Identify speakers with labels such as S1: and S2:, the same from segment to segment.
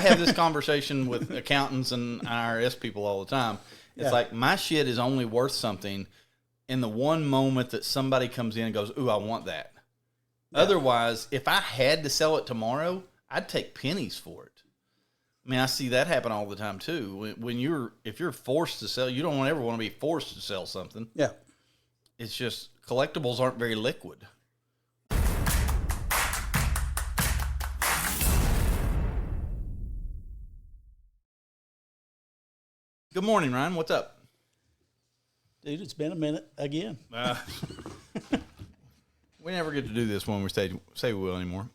S1: I have this conversation with accountants and IRS people all the time. It's like my shit is only worth something in the one moment that somebody comes in and goes, ooh, I want that. Yeah. Otherwise, if I had to sell it tomorrow, I'd take pennies for it. I mean, I see that happen all the time too. If you're forced to sell, you don't ever want to be forced to sell something.
S2: Yeah.
S1: It's just collectibles aren't very liquid. Good morning, Ryan. What's up?
S2: Dude, it's been a minute again.
S1: We never get to do this when we say we will anymore.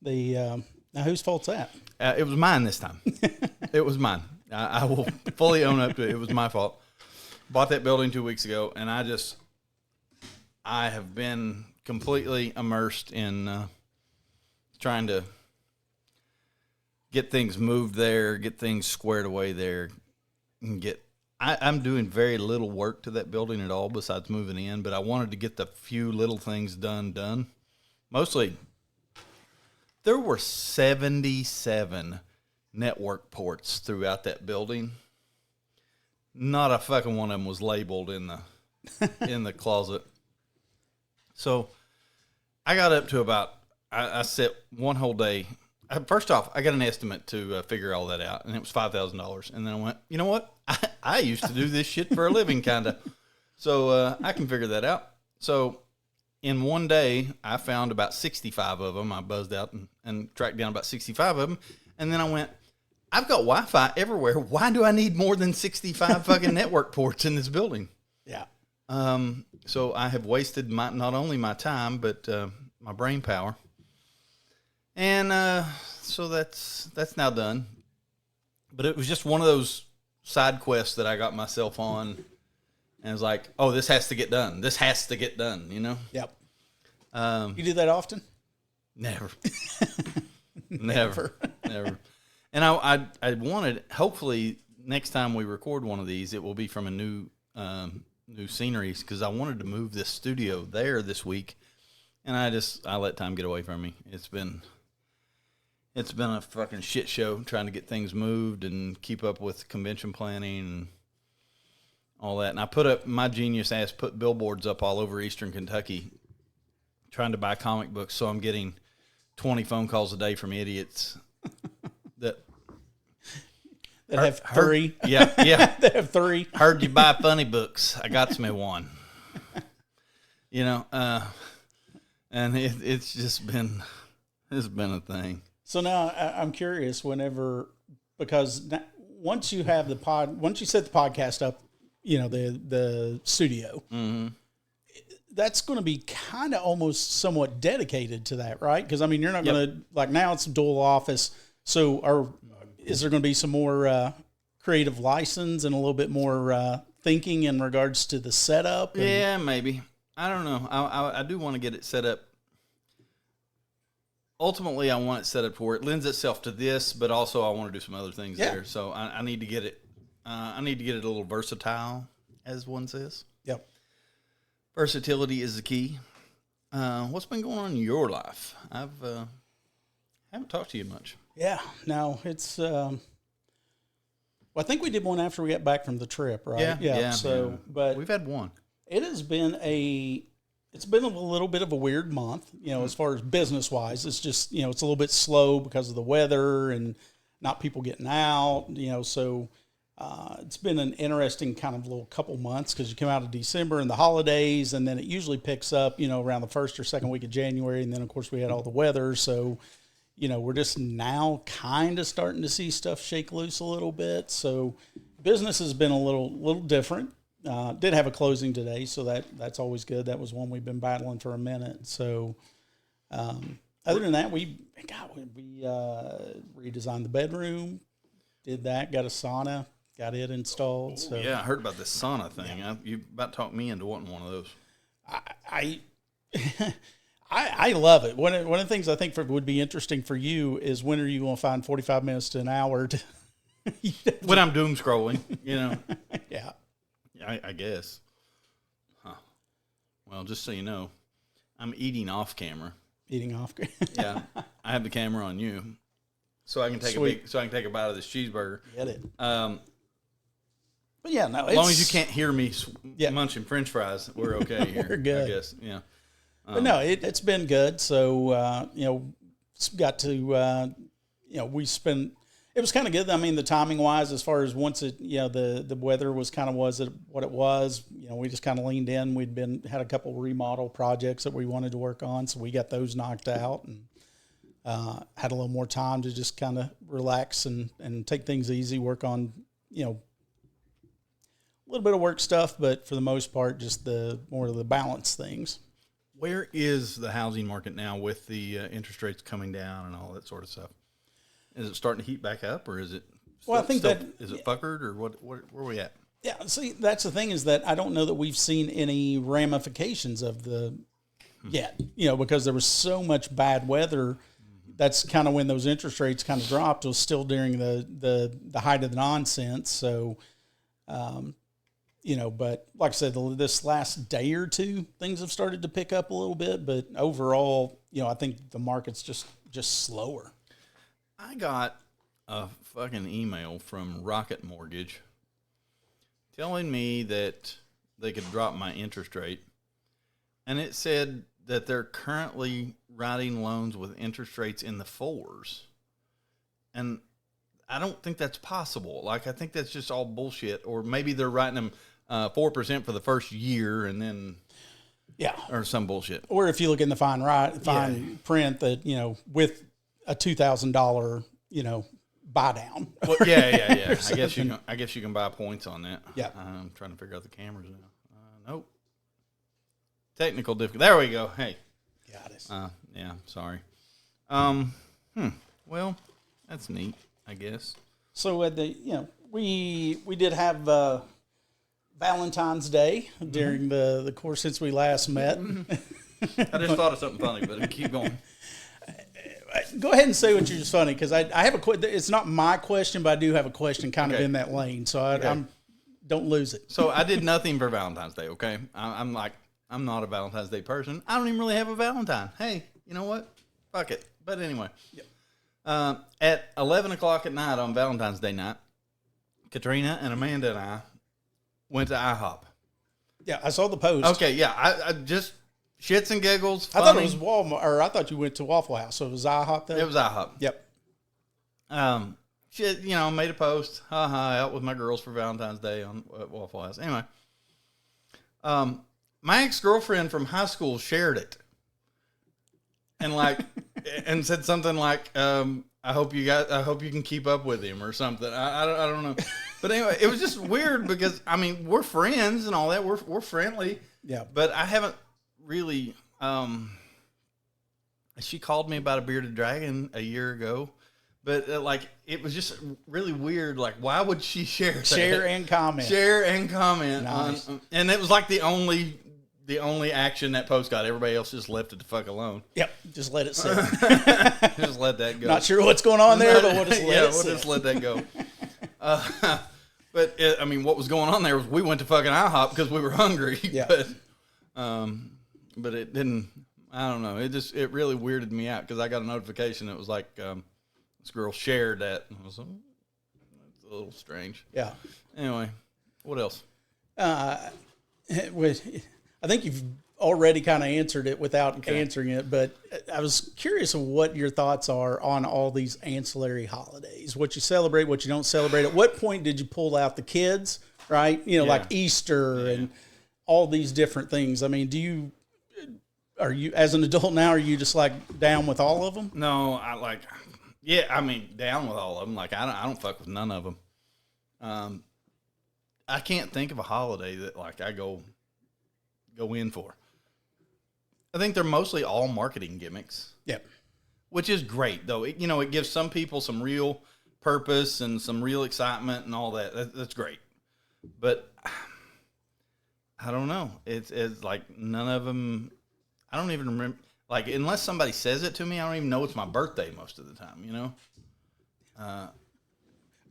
S2: Now, whose fault's that?
S1: It was mine this time. It was mine. I will fully own up to it. It was my fault. Bought that building 2 weeks ago, and I have been completely immersed in trying to get things moved there, get things squared away there, and I'm doing very little work to that building at all besides moving in, but I wanted to get the few little things done. Mostly, there were 77 network ports throughout that building. Not a fucking one of them was labeled in the closet. So I got up to about, I set one whole day. First off, I got an estimate to figure all that out, and it was $5,000. And then I went, you know what? I used to do this shit for a living, kind of. So I can figure that out. So in one day, I found about 65 of them. I buzzed out and tracked down about 65 of them. And then I went, I've got Wi-Fi everywhere. Why do I need more than 65 fucking network ports in this building?
S2: Yeah.
S1: So I have wasted not only my time, but my brain power. And so that's now done. But it was just one of those side quests that I got myself on. And it was like, oh, this has to get done. This has to get done, you know?
S2: Yep. You do that often?
S1: Never. Never. And I wanted, hopefully, next time we record one of these, it will be from a new sceneries, because I wanted to move this studio there this week. And I let time get away from me. It's been a fucking shit show trying to get things moved and keep up with convention planning and all that. And I my genius ass put billboards up all over Eastern Kentucky trying to buy comic books. So I'm getting 20 phone calls a day from idiots that
S2: have three.
S1: Yeah.
S2: They have three.
S1: Heard you buy funny books. I got me one. You know, and it's just been a thing.
S2: So now I'm curious because once you set the podcast up, you know, the studio, mm-hmm. That's going to be kind of almost somewhat dedicated to that, right? Because I mean, you're not going to, like, now it's a dual office. So is there going to be some more creative license and a little bit more thinking in regards to the setup?
S1: Yeah, maybe. I don't know. I do want to get it set up. Ultimately, I want it set up where it lends itself to this, but also I want to do some other things there. So I need to get it. I need to get it a little versatile, as one says.
S2: Yep.
S1: Versatility is the key. What's been going on in your life? I haven't talked to you much.
S2: Yeah. No, it's. Well, I think we did one after we got back from the trip, right?
S1: Yeah.
S2: So, but
S1: we've had one.
S2: It has been It's been a little bit of a weird month, you know, as far as business-wise. It's just, you know, it's a little bit slow because of the weather and not people getting out, you know. So it's been an interesting kind of little couple months because you come out of December and the holidays, and then it usually picks up, you know, around the first or second week of January. And then, of course, we had all the weather. So, you know, we're just now kind of starting to see stuff shake loose a little bit. So business has been a little different. Did have a closing today, so that's always good. That was one we've been battling for a minute. So, other than that, we redesigned the bedroom, did that, got a sauna, got it installed. So
S1: yeah, I heard about this sauna thing. Yeah. You about talked me into wanting one of those.
S2: I love it. One of the things I think would be interesting for you is when are you going to find 45 minutes to an hour to
S1: when I'm doom scrolling, you know.
S2: Yeah.
S1: I guess. Huh. Well, just so you know, I'm eating off camera.
S2: Eating off camera?
S1: Yeah. I have the camera on you. so I can take a bite of this cheeseburger.
S2: Get it.
S1: But
S2: yeah, no.
S1: As long as you can't hear me munching French fries, we're okay here.
S2: We're good.
S1: I guess. Yeah.
S2: But no, it's been good. So got to we spent. It was kind of good. I mean, the timing wise, as far as once it, the weather was kind of what it was. We just kind of leaned in. Had a couple remodel projects that we wanted to work on, so we got those knocked out and had a little more time to just kind of relax and take things easy. Work on a little bit of work stuff, but for the most part, just more of the balance things.
S1: Where is the housing market now with the interest rates coming down and all that sort of stuff? Is it starting to heat back up, or is it?
S2: Well, I think
S1: is it fuckered, or what? Where are we at?
S2: Yeah, see, that's the thing is that I don't know that we've seen any ramifications of yet. Because there was so much bad weather. That's kind of when those interest rates kind of dropped. It was still during the height of the nonsense. So, but like I said, this last day or two, things have started to pick up a little bit. But overall, I think the market's just slower.
S1: I got a fucking email from Rocket Mortgage telling me that they could drop my interest rate. And it said that they're currently writing loans with interest rates in the 4s. And I don't think that's possible. Like, I think that's just all bullshit. Or maybe they're writing them 4% for the first year and then...
S2: Yeah.
S1: Or some bullshit.
S2: Or if you look in the fine print that, with a $2,000, buy down.
S1: Well, yeah. I guess you can buy points on that.
S2: Yeah.
S1: I'm trying to figure out the cameras now. Nope. Technical difficulty. There we go. Hey.
S2: Got it.
S1: Yeah. Sorry. Well, that's neat, I guess.
S2: So at we did have Valentine's Day during the course since we last met.
S1: I just thought of something funny, but keep going.
S2: Go ahead and say what you're just funny, because I have it's not my question, but I do have a question kind of in that lane. So don't lose it.
S1: So I did nothing for Valentine's Day. Okay. I'm not a Valentine's Day person. I don't even really have a Valentine. Hey, you know what? Fuck it. But anyway, at 11 o'clock at night on Valentine's Day night, Katrina and Amanda and I went to IHOP.
S2: Yeah. I saw the post.
S1: Okay. Yeah. I just shits and giggles. Funny.
S2: I thought it was Walmart, or I thought you went to Waffle House. So it was IHOP though?
S1: It was IHOP.
S2: Yep.
S1: Shit, made a post. Out with my girls for Valentine's Day at Waffle House. Anyway. My ex-girlfriend from high school shared it. And and said something like, I hope you can keep up with him or something. I don't know. But anyway, it was just weird because, we're friends and all that. We're friendly.
S2: Yeah.
S1: But I haven't really, she called me about a bearded dragon a year ago, but it was just really weird. Like, why would she share
S2: and comment?
S1: Share and comment.
S2: Nice.
S1: And it was like the only action that post got. Everybody else just left it the fuck alone.
S2: Yep. Just let it sit.
S1: Just let that go.
S2: Not sure what's going on there, but we'll just
S1: let that go. But what was going on there was we went to fucking IHOP because we were hungry.
S2: Yeah.
S1: But it didn't. I don't know. It really weirded me out because I got a notification that was like this girl shared that. And I was that's a little strange.
S2: Yeah.
S1: Anyway, what else?
S2: I think you've already kind of answered it without answering it, but I was curious of what your thoughts are on all these ancillary holidays, what you celebrate, what you don't celebrate. At what point did you pull out the kids, right? Like Easter and all these different things. Are you, as an adult now, are you just like down with all of them?
S1: No, down with all of them. Like, I don't fuck with none of them. I can't think of a holiday that like I go in for. I think they're mostly all marketing gimmicks.
S2: Yep.
S1: Which is great, though. It gives some people some real purpose and some real excitement and all that. That's great. But I don't know. It's like none of them. I don't even remember. Like, unless somebody says it to me, I don't even know it's my birthday most of the time,
S2: Are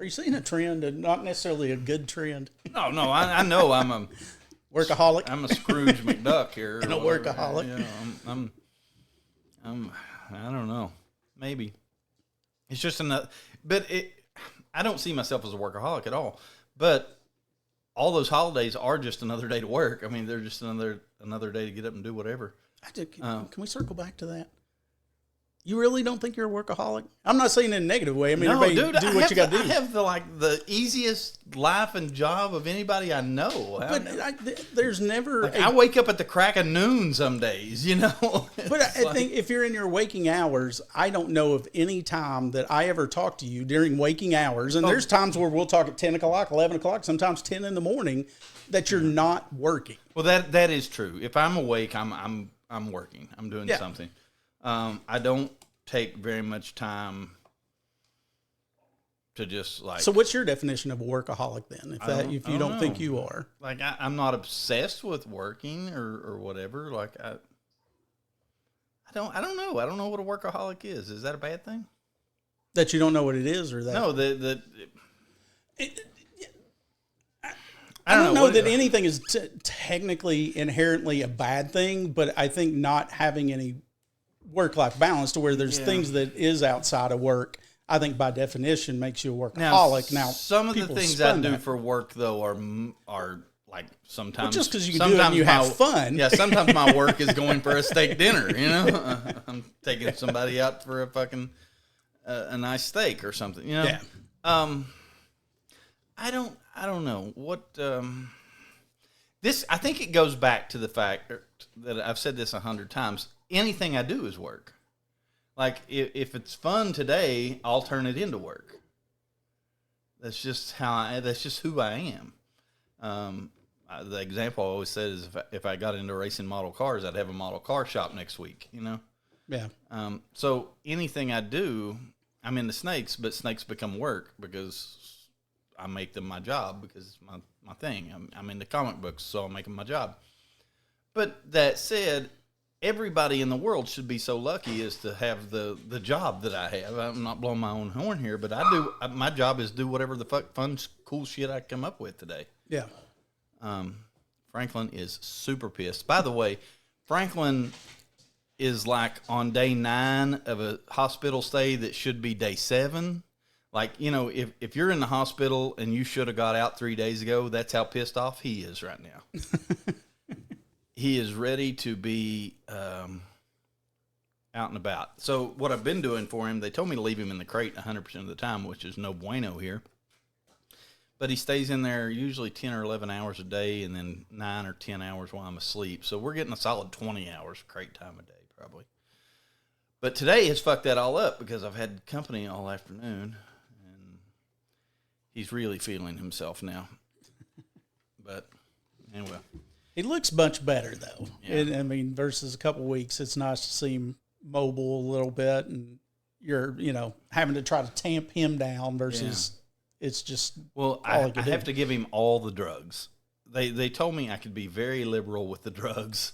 S2: you seeing a trend, and not necessarily a good trend?
S1: No. I know I'm a
S2: workaholic.
S1: I'm a Scrooge McDuck here.
S2: And a workaholic.
S1: I'm I don't know. Maybe. It's just another, but I don't see myself as a workaholic at all. But all those holidays are just another day to work. I mean, they're just another day to get up and do whatever.
S2: Can we circle back to that? You really don't think you're a workaholic? I'm not saying in a negative way. I mean, everybody do what you got to do.
S1: I have the easiest life and job of anybody I know.
S2: But there's never...
S1: I wake up at the crack of noon some days, you know?
S2: But I think if you're in your waking hours, I don't know of any time that I ever talk to you during waking hours. And there's times where we'll talk at 10 o'clock, 11 o'clock, sometimes 10 in the morning, that you're not working.
S1: Well, that is true. If I'm awake, I'm working. I'm doing something. I don't take very much time to just like.
S2: So, what's your definition of a workaholic then? If you don't think you are,
S1: like, I'm not obsessed with working or whatever. Like, I don't know. I don't know what a workaholic is. Is that a bad thing?
S2: That you don't know what it is, or that?
S1: No,
S2: I don't know that anything is technically inherently a bad thing, but I think not having any work-life balance to where there's things that is outside of work, I think by definition makes you a workaholic. Now
S1: some of the things I do for work though are like sometimes
S2: just because you can do it and you have fun.
S1: Yeah, sometimes my work is going for a steak dinner. You know, I'm taking somebody out for a fucking a nice steak or something. You know, I don't know what this. I think it goes back to the fact that I've said this 100 times. Anything I do is work. Like, if it's fun today, I'll turn it into work. That's just that's just who I am. The example I always said is if I got into racing model cars, I'd have a model car shop next week, you know?
S2: Yeah.
S1: So anything I do, I'm into snakes, but snakes become work because I make them my job because it's my thing. I'm into comic books, so I make them my job. But that said, everybody in the world should be so lucky as to have the job that I have. I'm not blowing my own horn here, but my job is do whatever the fuck fun, cool shit I come up with today.
S2: Yeah.
S1: Franklin is super pissed. By the way, Franklin is like on day 9 of a hospital stay that should be day 7. Like, you know, if you're in the hospital and you should have got out 3 days ago, that's how pissed off he is right now. He is ready to be out and about. So what I've been doing for him, they told me to leave him in the crate 100% of the time, which is no bueno here. But he stays in there usually 10 or 11 hours a day and then 9 or 10 hours while I'm asleep. So we're getting a solid 20 hours of crate time a day probably. But today has fucked that all up because I've had company all afternoon and he's really feeling himself now. But anyway.
S2: He looks much better, though.
S1: Yeah.
S2: I mean, versus a couple weeks, it's nice to see him mobile a little bit, and you're, having to try to tamp him down versus it's just
S1: I have to give him all the drugs. They told me I could be very liberal with the drugs,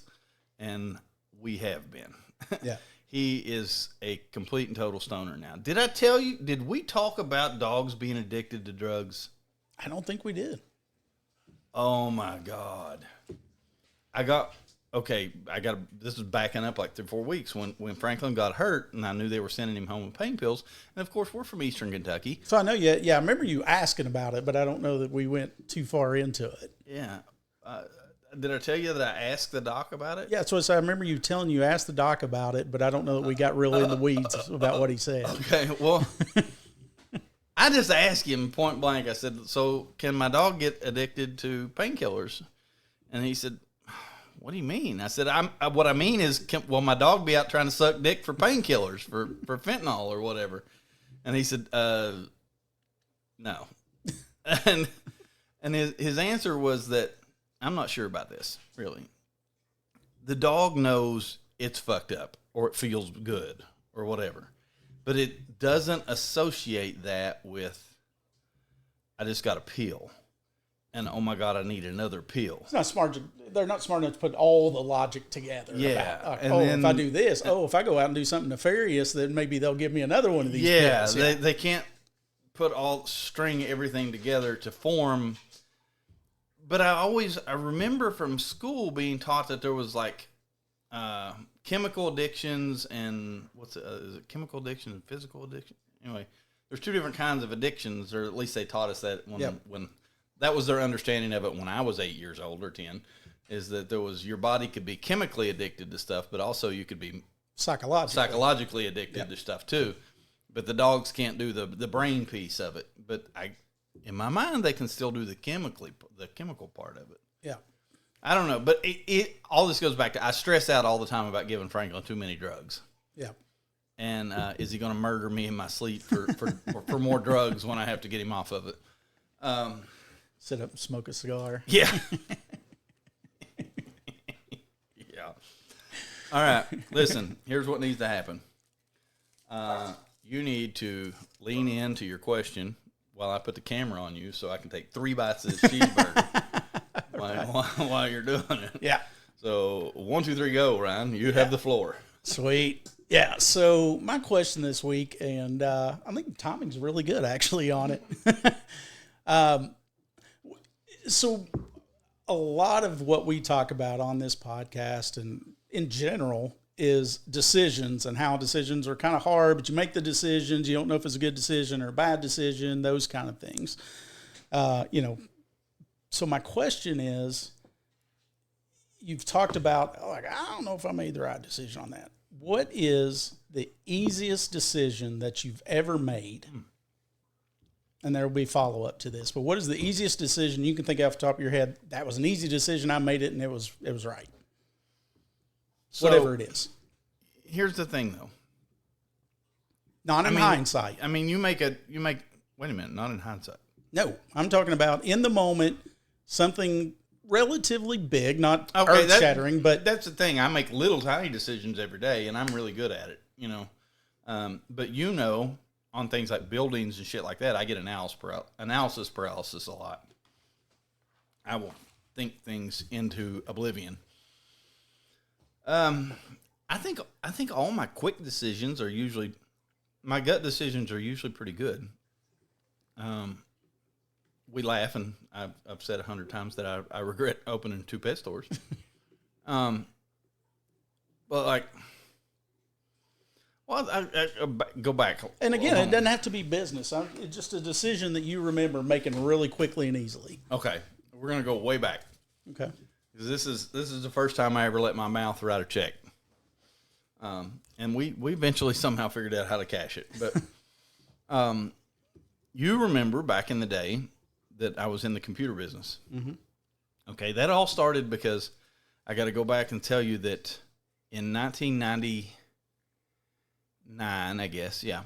S1: and we have been.
S2: Yeah.
S1: He is a complete and total stoner now. Did I tell you, did we talk about dogs being addicted to drugs?
S2: I don't think we did.
S1: Oh, my God. This is backing up like 3 or 4 weeks when Franklin got hurt and I knew they were sending him home with pain pills. And of course, we're from Eastern Kentucky.
S2: So I know I remember you asking about it, but I don't know that we went too far into it.
S1: Yeah. Did I tell you that I asked the doc about it?
S2: Yeah, so I remember you asked the doc about it, but I don't know that we got really in the weeds about what he said.
S1: Okay, well, I just asked him point blank. I said, so can my dog get addicted to painkillers? And he said, what do you mean? I said, what I mean is, will my dog be out trying to suck dick for painkillers, for fentanyl or whatever? And he said, no. And his answer was that, I'm not sure about this, really. The dog knows it's fucked up or it feels good or whatever. But it doesn't associate that with, I just got a pill. And, oh, my God, I need another pill.
S2: It's not smart. They're not smart enough to put all the logic together.
S1: Yeah.
S2: About, if I do this, if I go out and do something nefarious, then maybe they'll give me another one of these pills.
S1: Yeah, they can't string everything together to form. But I remember from school being taught that there was like chemical addictions and is it chemical addiction and physical addiction? Anyway, there's two different kinds of addictions, or at least they taught us that when that was their understanding of it when I was 8 years old or 10, is that there was your body could be chemically addicted to stuff, but also you could be psychologically addicted to stuff too. But the dogs can't do the brain piece of it. But in my mind, they can still do the chemical part of it.
S2: Yeah.
S1: I don't know, but it all this goes back to I stress out all the time about giving Franklin too many drugs.
S2: Yeah.
S1: And is he going to murder me in my sleep for more drugs when I have to get him off of it?
S2: Sit up and smoke a cigar.
S1: Yeah. Yeah. All right. Listen, here's what needs to happen. You need to lean into your question while I put the camera on you so I can take 3 bites of this cheeseburger while you're doing it.
S2: Yeah.
S1: So 1, 2, 3, go, Ryan. You have the floor.
S2: Sweet. Yeah. So my question this week, and I think timing's really good actually on it. So a lot of what we talk about on this podcast and in general is decisions and how decisions are kind of hard, but you make the decisions. You don't know if it's a good decision or a bad decision, those kind of things. So my question is, you've talked about, like, I don't know if I made the right decision on that. What is the easiest decision that you've ever made? And there will be follow-up to this, but what is the easiest decision you can think off the top of your head? That was an easy decision. I made it, and it was right. So, whatever it is.
S1: Here's the thing, though.
S2: Not in hindsight.
S1: I mean, you make. Wait a minute. Not in hindsight.
S2: No, I'm talking about in the moment, something relatively big, not earth-shattering, but
S1: that's the thing. I make little tiny decisions every day, and I'm really good at it. But on things like buildings and shit like that, I get analysis paralysis a lot. I will think things into oblivion. I think all my quick decisions are usually, my gut decisions are usually pretty good. We laugh, and I've said 100 times that I regret opening 2 pet stores. But like, well, I go back.
S2: And again, it doesn't have to be business. It's just a decision that you remember making really quickly and easily.
S1: Okay, we're gonna go way back.
S2: Okay,
S1: because this is the first time I ever let my mouth write a check. And we eventually somehow figured out how to cash it. But you remember back in the day that I was in the computer business. Mm-hmm. Okay, that all started because I got to go back and tell you that in 1999, I guess, yeah,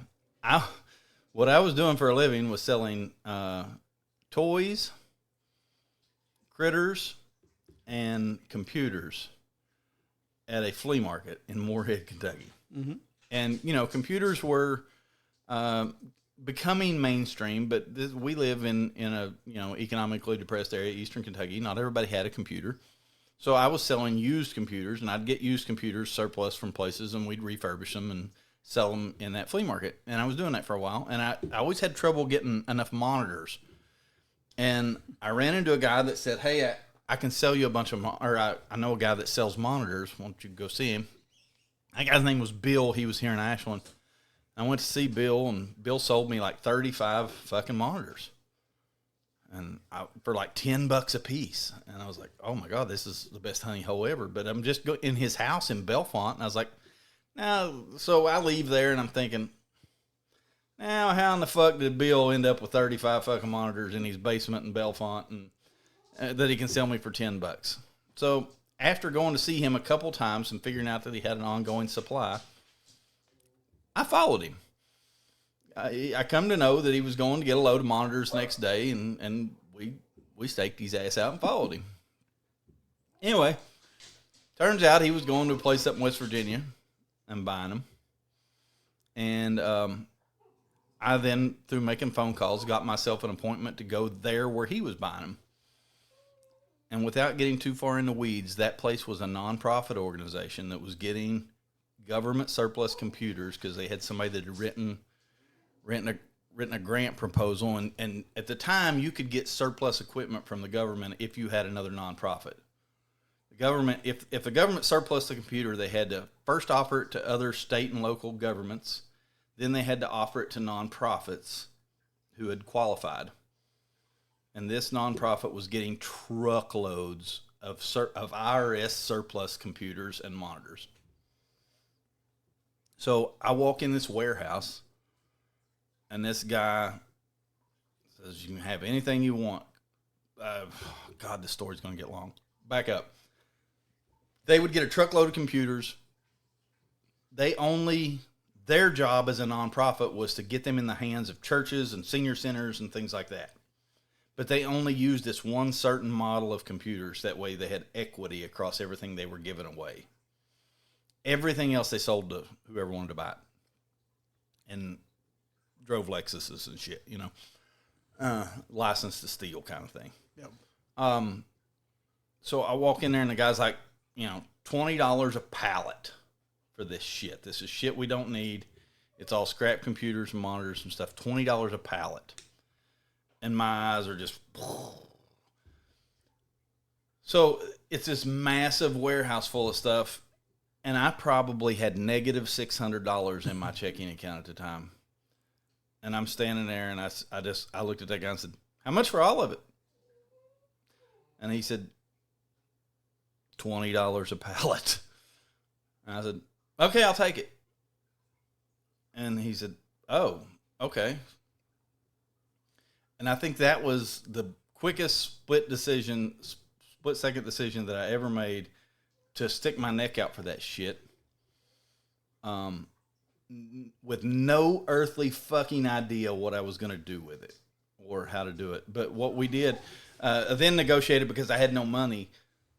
S1: what I was doing for a living was selling toys, critters, and computers at a flea market in Moorhead, Kentucky. Mm-hmm. And, computers were becoming mainstream, but we live in a, economically depressed area, Eastern Kentucky. Not everybody had a computer. So I was selling used computers, and I'd get used computers surplus from places, and we'd refurbish them and sell them in that flea market. And I was doing that for a while, and I always had trouble getting enough monitors. And I ran into a guy that said, hey, I can sell you a bunch of, I know a guy that sells monitors. Why don't you go see him? That guy's name was Bill. He was here in Ashland. I went to see Bill, and Bill sold me like 35 fucking monitors, and for like $10 a piece. And I was like, oh my God, this is the best honey hole ever. But I'm just in his house in Bellefonte, and I was like, now, so I leave there, and I'm thinking, now how in the fuck did Bill end up with 35 fucking monitors in his basement in Bellefonte, and that he can sell me for $10? So after going to see him a couple times and figuring out that he had an ongoing supply, I followed him. I come to know that he was going to get a load of monitors next day, and we staked his ass out and followed him. Anyway, turns out he was going to a place up in West Virginia and buying them. And I then, through making phone calls, got myself an appointment to go there where he was buying them. And without getting too far in the weeds, that place was a nonprofit organization that was getting government surplus computers because they had somebody that had written a grant proposal, and at the time you could get surplus equipment from the government if you had another nonprofit. The government, if the government surplus the computer, they had to first offer it to other state and local governments. Then they had to offer it to nonprofits who had qualified. And this nonprofit was getting truckloads of IRS surplus computers and monitors. So I walk in this warehouse, and this guy says, you can have anything you want. God, this story's going to get long. Back up. They would get a truckload of computers. Their job as a nonprofit was to get them in the hands of churches and senior centers and things like that. But they only used this one certain model of computers. That way they had equity across everything they were giving away. Everything else they sold to whoever wanted to buy it. And drove Lexuses and shit, you know. License to steal kind of thing. Yep. So I walk in there and the guy's like, you know, $20 a pallet for this shit. This is shit we don't need. It's all scrap computers and monitors and stuff. $20 a pallet. And my eyes are just... So it's this massive warehouse full of stuff. And I probably had negative $600 in my checking account at the time. And I'm standing there and I looked at that guy and said, how much for all of it? And he said, $20 a pallet. And I said, okay, I'll take it. And he said, oh, okay. And I think that was the quickest split-second decision that I ever made to stick my neck out for that shit. With no earthly fucking idea what I was going to do with it or how to do it. But what we did, then negotiated because I had no money,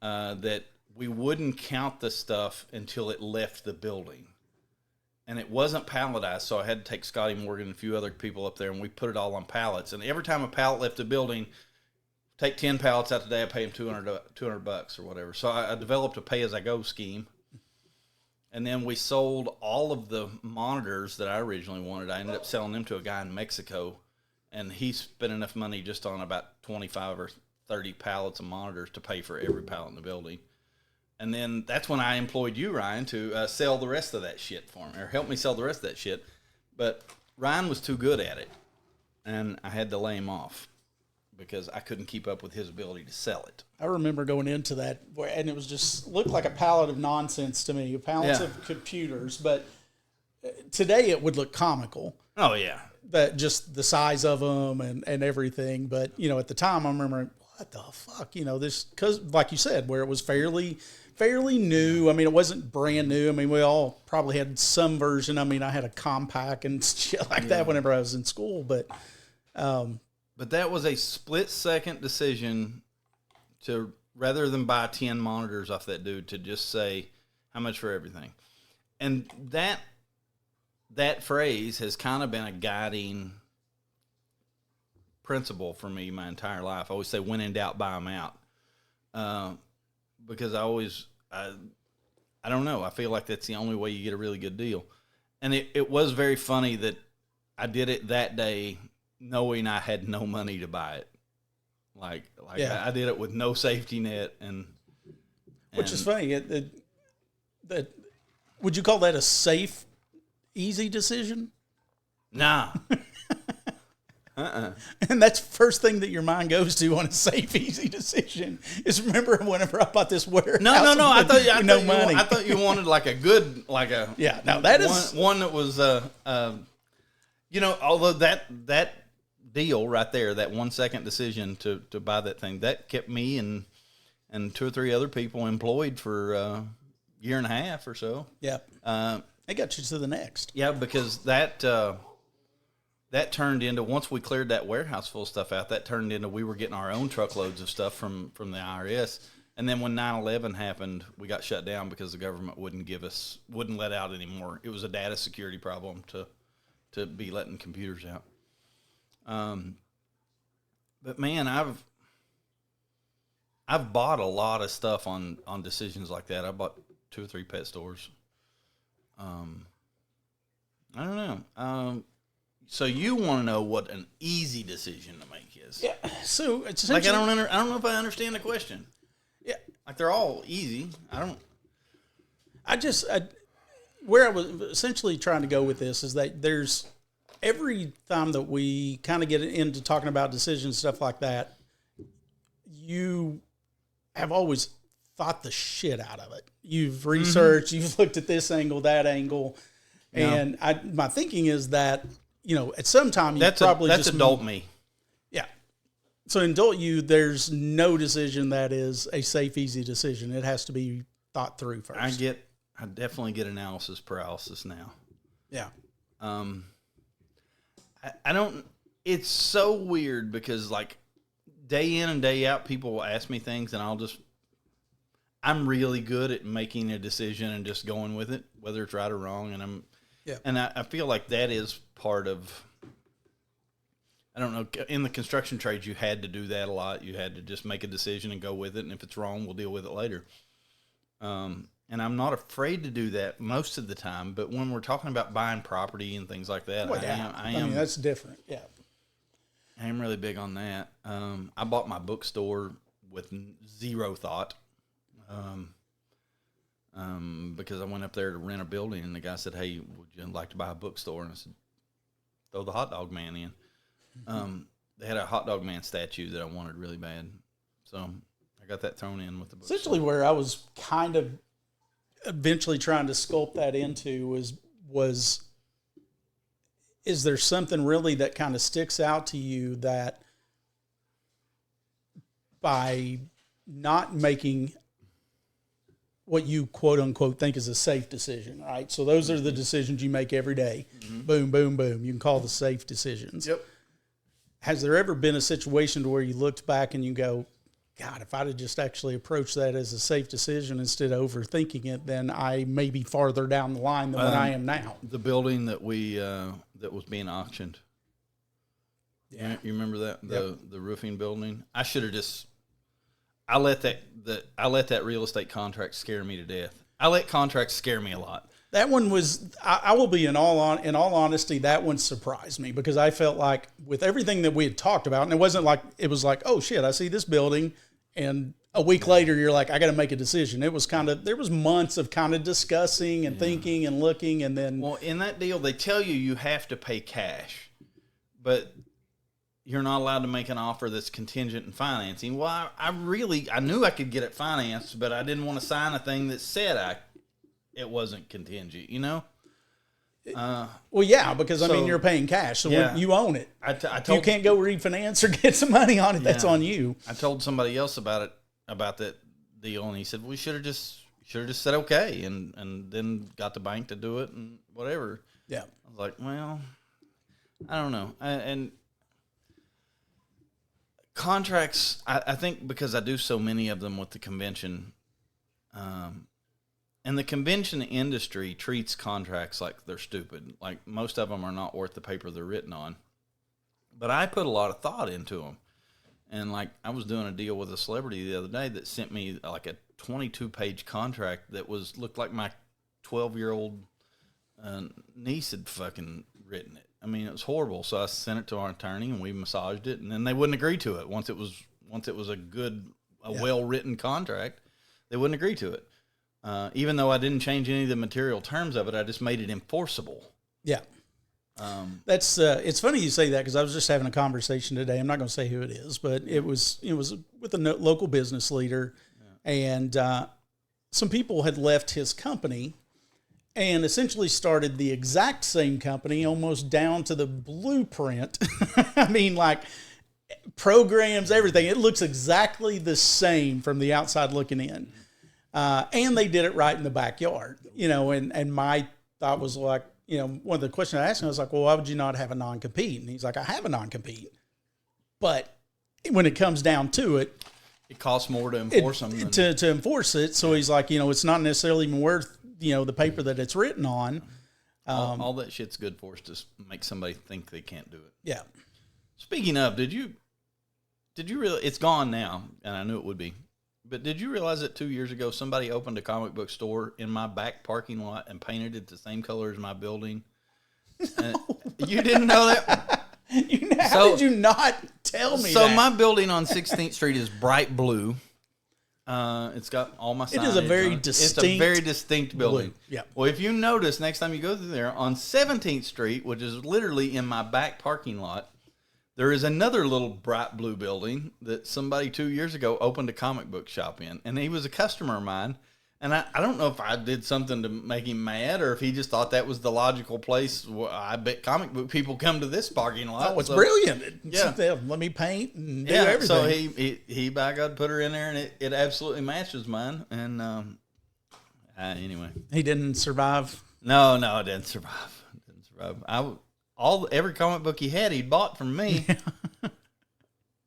S1: that we wouldn't count the stuff until it left the building. And it wasn't palletized, so I had to take Scotty Morgan and a few other people up there, and we put it all on pallets. And every time a pallet left the building, take 10 pallets out today, I pay them $200 or whatever. So I developed a pay-as-I-go scheme. And then we sold all of the monitors that I originally wanted. I ended up selling them to a guy in Mexico, and he spent enough money just on about 25 or 30 pallets of monitors to pay for every pallet in the building. And then that's when I employed you, Ryan, to sell the rest of that shit for me, or help me sell the rest of that shit. But Ryan was too good at it, and I had to lay him off because I couldn't keep up with his ability to sell it.
S2: I remember going into that, and it was just looked like a pallet of nonsense to me, pallets of computers. But today it would look comical.
S1: Oh, yeah.
S2: That just the size of them and everything. But, you know, at the time I remember, what the fuck? You know, this, because like you said, where it was fairly new. I mean, it wasn't brand new. I mean, we all probably had some version. I mean, I had a compact and shit like that whenever I was in school. But
S1: that was a split-second decision to, rather than buy 10 monitors off that dude, to just say, how much for everything? And that phrase has kind of been a guiding principle for me my entire life. I always say, when in doubt, buy them out. Because I don't know, I feel like that's the only way you get a really good deal. And it was very funny that I did it that day knowing I had no money to buy it. Like I did it with no safety net. And
S2: which is funny. That would you call that a safe, easy decision?
S1: Nah.
S2: And that's the first thing that your mind goes to on a safe, easy decision is remember whenever I bought this warehouse.
S1: No. I thought you wanted like a good, like a
S2: that is
S1: one that was you know, although that deal right there, that 1 second decision to buy that thing, that kept me and 2 or 3 other people employed for a year and a half or so.
S2: Yeah. It got you to the next.
S1: Yeah, because that turned into, once we cleared that warehouse full of stuff out, that turned into we were getting our own truckloads of stuff from the IRS. And then when 9/11 happened, we got shut down because the government wouldn't let out anymore. It was a data security problem to be letting computers out. But man, I've bought a lot of stuff on decisions like that. I bought 2 or 3 pet stores. I don't know. So you want to know what an easy decision to make is?
S2: Yeah. So it's
S1: like I don't know if I understand the question.
S2: Yeah.
S1: Like they're all easy.
S2: where I was essentially trying to go with this is that there's every time that we kind of get into talking about decisions, stuff like that, you have always thought the shit out of it. You've researched, you've looked at this angle, that angle. And my thinking is that, at some time that's
S1: adult me.
S2: Yeah. So in adult you, there's no decision that is a safe, easy decision. It has to be thought through first.
S1: I definitely get analysis paralysis now.
S2: Yeah.
S1: I don't, it's so weird because like day in and day out, people will ask me things and I'm really good at making a decision and just going with it, whether it's right or wrong. And I feel like that is part of, I don't know, in the construction trades, you had to do that a lot. You had to just make a decision and go with it. And if it's wrong, we'll deal with it later. And I'm not afraid to do that most of the time. But when we're talking about buying property and things like that,
S2: I mean, that's different. Yeah.
S1: I am really big on that. I bought my bookstore with zero thought. Because I went up there to rent a building and the guy said, "Hey, would you like to buy a bookstore?" And I said, "Throw the hot dog man in." They had a hot dog man statue that I wanted really bad. So I got that thrown in with the bookstore.
S2: Essentially where I was kind of eventually trying to sculpt that into was is there something really that kind of sticks out to you that by not making what you quote unquote think is a safe decision, right? So those are the decisions you make every day. Boom, boom, boom. You can call the safe decisions.
S1: Yep.
S2: Has there ever been a situation to where you looked back and you go, God, if I'd have just actually approached that as a safe decision instead of overthinking it, then I may be farther down the line than what I am now?
S1: The building that we that was being auctioned. Yeah, you remember that the roofing building? I should have just. I let that real estate contract scare me to death. I let contracts scare me a lot.
S2: That one was, I will be in all honesty, that one surprised me because I felt like with everything that we had talked about, and it wasn't like, it was like, oh shit, I see this building. And a week later, you're like, I got to make a decision. It was there was months of kind of discussing and thinking and looking. And then.
S1: Well, in that deal, they tell you have to pay cash, but you're not allowed to make an offer that's contingent in financing. Well, I knew I could get it financed, but I didn't want to sign a thing that said it wasn't contingent,
S2: Well, yeah, because I mean, you're paying cash, so you own it. If you can't go refinance or get some money on it, that's on you.
S1: I told somebody else about that deal, and he said, "We should have just said okay, and then got the bank to do it and whatever."
S2: Yeah,
S1: I was like, well, I don't know, and contracts. I think because I do so many of them with the convention. And the convention industry treats contracts like they're stupid. Like most of them are not worth the paper they're written on. But I put a lot of thought into them. And like I was doing a deal with a celebrity the other day that sent me like a 22-page contract that looked like my 12-year-old niece had fucking written it. I mean, it was horrible. So I sent it to our attorney and we massaged it, and then they wouldn't agree to it. Once it was a well-written contract, they wouldn't agree to it. Even though I didn't change any of the material terms of it, I just made it enforceable.
S2: Yeah. That's it's funny you say that because I was just having a conversation today. I'm not going to say who it is, but it was with a local business leader, and some people had left his company and essentially started the exact same company, almost down to the blueprint. I mean, like programs, everything. It looks exactly the same from the outside looking in. And they did it right in the backyard, and my thought was like, one of the questions I asked him, I was like, well, why would you not have a non-compete? And he's like, I have a non-compete. But when it comes down to it,
S1: it costs more to enforce them.
S2: To enforce it. So he's like, it's not necessarily even worth, the paper that it's written on.
S1: All that shit's good for is to make somebody think they can't do it.
S2: Yeah.
S1: Speaking of, did you really, it's gone now, and I knew it would be. But did you realize that 2 years ago, somebody opened a comic book store in my back parking lot and painted it the same color as my building? No. You didn't know that?
S2: How did you not tell me that?
S1: So my building on 16th Street is bright blue. It's got all my signage.
S2: It is a very
S1: on it.
S2: distinct.
S1: It's a very distinct building.
S2: Blue. Yeah.
S1: Well, if you notice, next time you go through there on 17th Street, which is literally in my back parking lot, there is another little bright blue building that somebody 2 years ago opened a comic book shop in, and he was a customer of mine. And I don't know if I did something to make him mad or if he just thought that was the logical place. Well, I bet comic book people come to this parking lot.
S2: Oh, it's brilliant.
S1: Yeah.
S2: Let me paint and do everything.
S1: So he by God put her in there, and it absolutely matches mine. And anyway.
S2: He didn't survive?
S1: No, it didn't survive. Every comic book he had, he'd bought from me.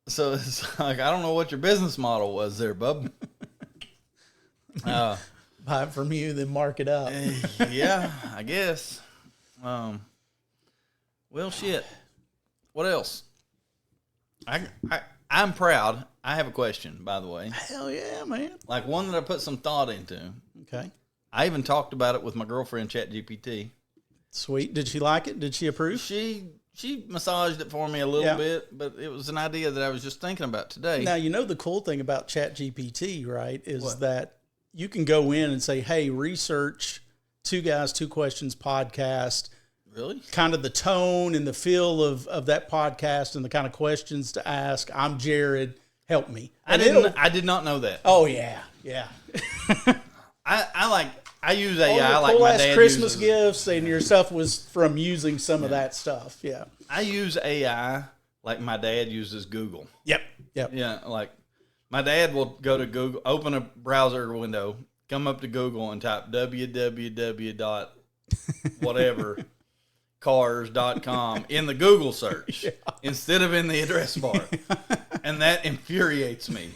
S1: So it's like, I don't know what your business model was there, bub.
S2: Buy it from you, then mark it up.
S1: Yeah, I guess. Well, shit. What else? I'm proud. I have a question, by the way.
S2: Hell yeah, man.
S1: Like one that I put some thought into.
S2: Okay.
S1: I even talked about it with my girlfriend, ChatGPT.
S2: Sweet. Did she like it? Did she approve?
S1: She massaged it for me a little bit, but it was an idea that I was just thinking about today.
S2: Now, you know the cool thing about ChatGPT, right, is
S1: What?
S2: that you can go in and say, hey, research Two Guys, Two Questions podcast.
S1: Really?
S2: Kind of the tone and the feel of that podcast and the kind of questions to ask. I'm Jarrod. Help me.
S1: I did not know that.
S2: Oh, yeah. Yeah.
S1: I use AI
S2: All
S1: like
S2: your
S1: my
S2: cool-ass
S1: dad
S2: Christmas
S1: uses.
S2: gifts and your stuff was from using some of that stuff. Yeah.
S1: I use AI like my dad uses Google.
S2: Yep.
S1: Yeah, like my dad will go to Google, open a browser window, come up to Google and type www. whatever cars.com in the Google search instead of in the address bar. And that infuriates me.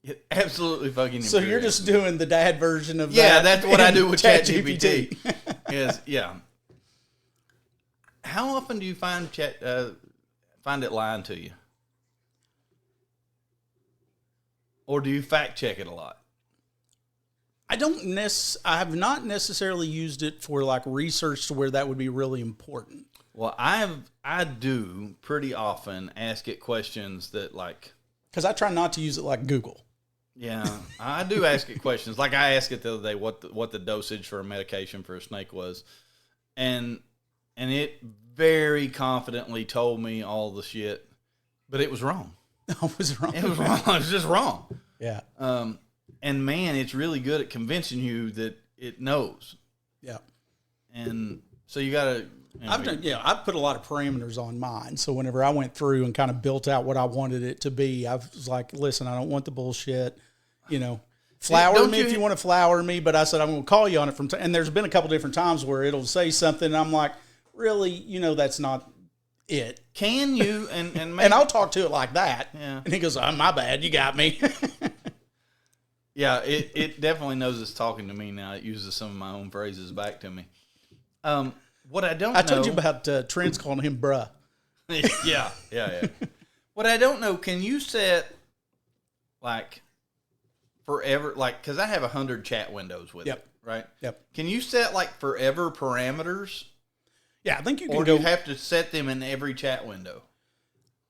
S1: It absolutely fucking infuriates
S2: So you're just doing the dad version of that.
S1: Yeah, that's what I do with
S2: ChatGPT.
S1: ChatGPT. How often do you find it lying to you? Or do you fact check it a lot?
S2: I have not necessarily used it for like research to where that would be really important.
S1: Well, I do pretty often ask it questions that like,
S2: because I try not to use it like Google.
S1: Yeah, I do ask it questions. Like I asked it the other day what the dosage for a medication for a snake was, and it very confidently told me all the shit, but it was wrong.
S2: I was wrong.
S1: It was wrong. It was just wrong.
S2: Yeah.
S1: And man, it's really good at convincing you that it knows.
S2: Yeah.
S1: And so you got to.
S2: I've put a lot of parameters on mine. So whenever I went through and kind of built out what I wanted it to be, I was like, listen, I don't want the bullshit. Flower me if you want to flower me. But I said, I'm going to call you on it from time. And there's been a couple different times where it'll say something. And I'm like, really, that's not it.
S1: Can you? And maybe,
S2: and I'll talk to it like that.
S1: Yeah.
S2: And he goes, oh, my bad. You got me.
S1: Yeah, it definitely knows it's talking to me now. It uses some of my own phrases back to me. What I don't know...
S2: I told you about Trent's calling him bruh.
S1: Yeah. What I don't know, can you set, like, forever... Like, because I have 100 chat windows with it, right?
S2: Yep.
S1: Can you set, like, forever parameters?
S2: Yeah, I think you can
S1: Or do you have to set them in every chat window?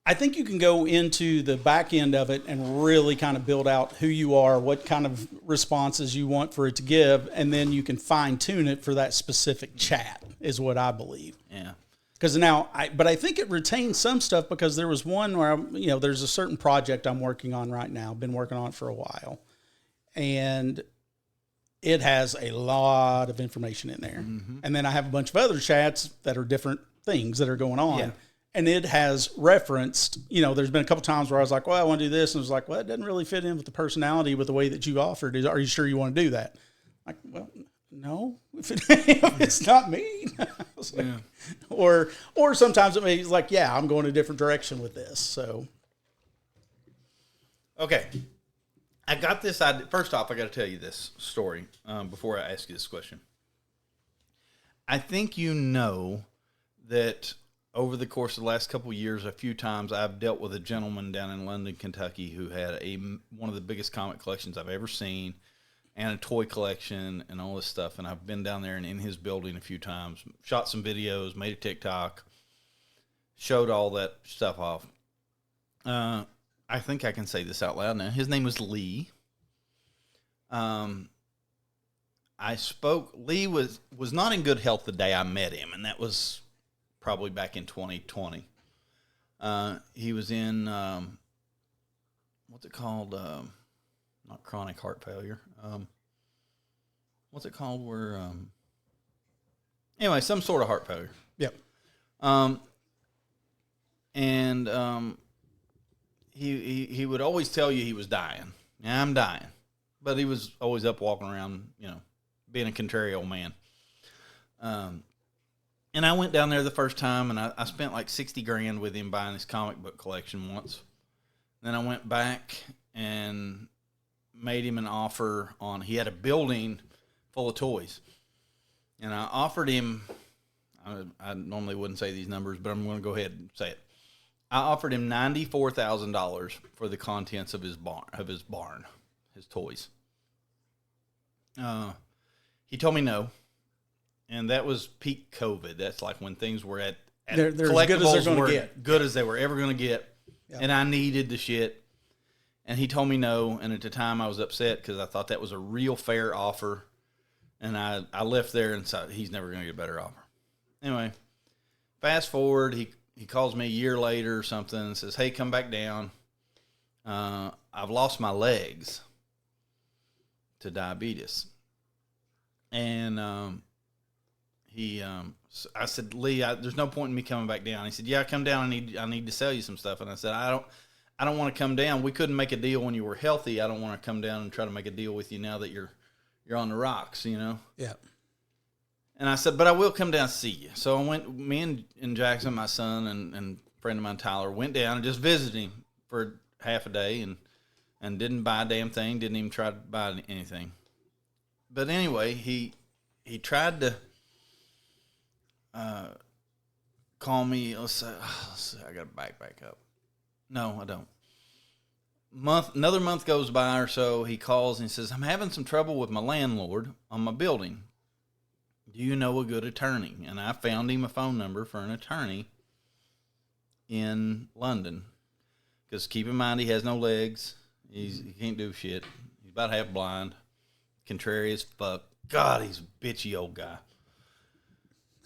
S2: I think you can go into the back end of it and really kind of build out who you are, what kind of responses you want for it to give, and then you can fine tune it for that specific chat, is what I believe.
S1: Yeah.
S2: Because but I think it retains some stuff because there was one where, there's a certain project I'm working on right now, been working on it for a while, and it has a lot of information in there. Mm-hmm. And then I have a bunch of other chats that are different things that are going on. Yeah. And it has referenced, there's been a couple times where I was like, well, I want to do this. And it was like, well, it doesn't really fit in with the personality with the way that you offered. Are you sure you want to do that? Like, well, no, if it's not me. Like, yeah. Or sometimes it may be like, yeah, I'm going a different direction with this. So.
S1: Okay. I got this idea. First off, I got to tell you this story before I ask you this question. I think that over the course of the last couple of years, a few times I've dealt with a gentleman down in London, Kentucky, who had one of the biggest comic collections I've ever seen, and a toy collection and all this stuff. And I've been down there and in his building a few times, shot some videos, made a TikTok, showed all that stuff off. I think I can say this out loud now. His name was Lee. Lee was not in good health the day I met him, and that was probably back in 2020. He was in, what's it called? Not chronic heart failure. What's it called? Anyway, some sort of heart failure.
S2: Yep.
S1: He would always tell you he was dying. Yeah, I'm dying. But he was always up walking around, being a contrary old man. And I went down there the first time, and I spent like $60,000 with him buying his comic book collection once. Then I went back and made him an offer on, he had a building full of toys. And I offered him, I normally wouldn't say these numbers, but I'm going to go ahead and say it. I offered him $94,000 for the contents of his barn, his toys. He told me no, and that was peak COVID. That's like when things were at
S2: they're
S1: collectibles
S2: as
S1: were
S2: get.
S1: Good as they were ever going to get,
S2: Yep.
S1: and I needed the shit. And he told me no, and at the time I was upset because I thought that was a real fair offer, and I left there and said he's never going to get a better offer. Anyway, fast forward, he calls me a year later or something and says, "Hey, come back down. I've lost my legs to diabetes." And I said, "Lee, there's no point in me coming back down." He said, "Yeah, come down. I need to sell you some stuff." And I said, I don't want to come down. We couldn't make a deal when you were healthy. I don't want to come down and try to make a deal with you now that you're on the rocks,
S2: Yeah.
S1: And I said, "But I will come down and see you." So I went, me and Jackson, my son, and a friend of mine, Tyler, went down and just visited him for half a day and didn't buy a damn thing, didn't even try to buy anything. But anyway, he tried to call me. Let's see, I got to back up. No, I don't. Another month goes by or so. He calls and he says, "I'm having some trouble with my landlord on my building. Do you know a good attorney?" And I found him a phone number for an attorney in London. Because keep in mind, he has no legs. He can't do shit. He's about half blind. Contrary as fuck. God, he's a bitchy old guy.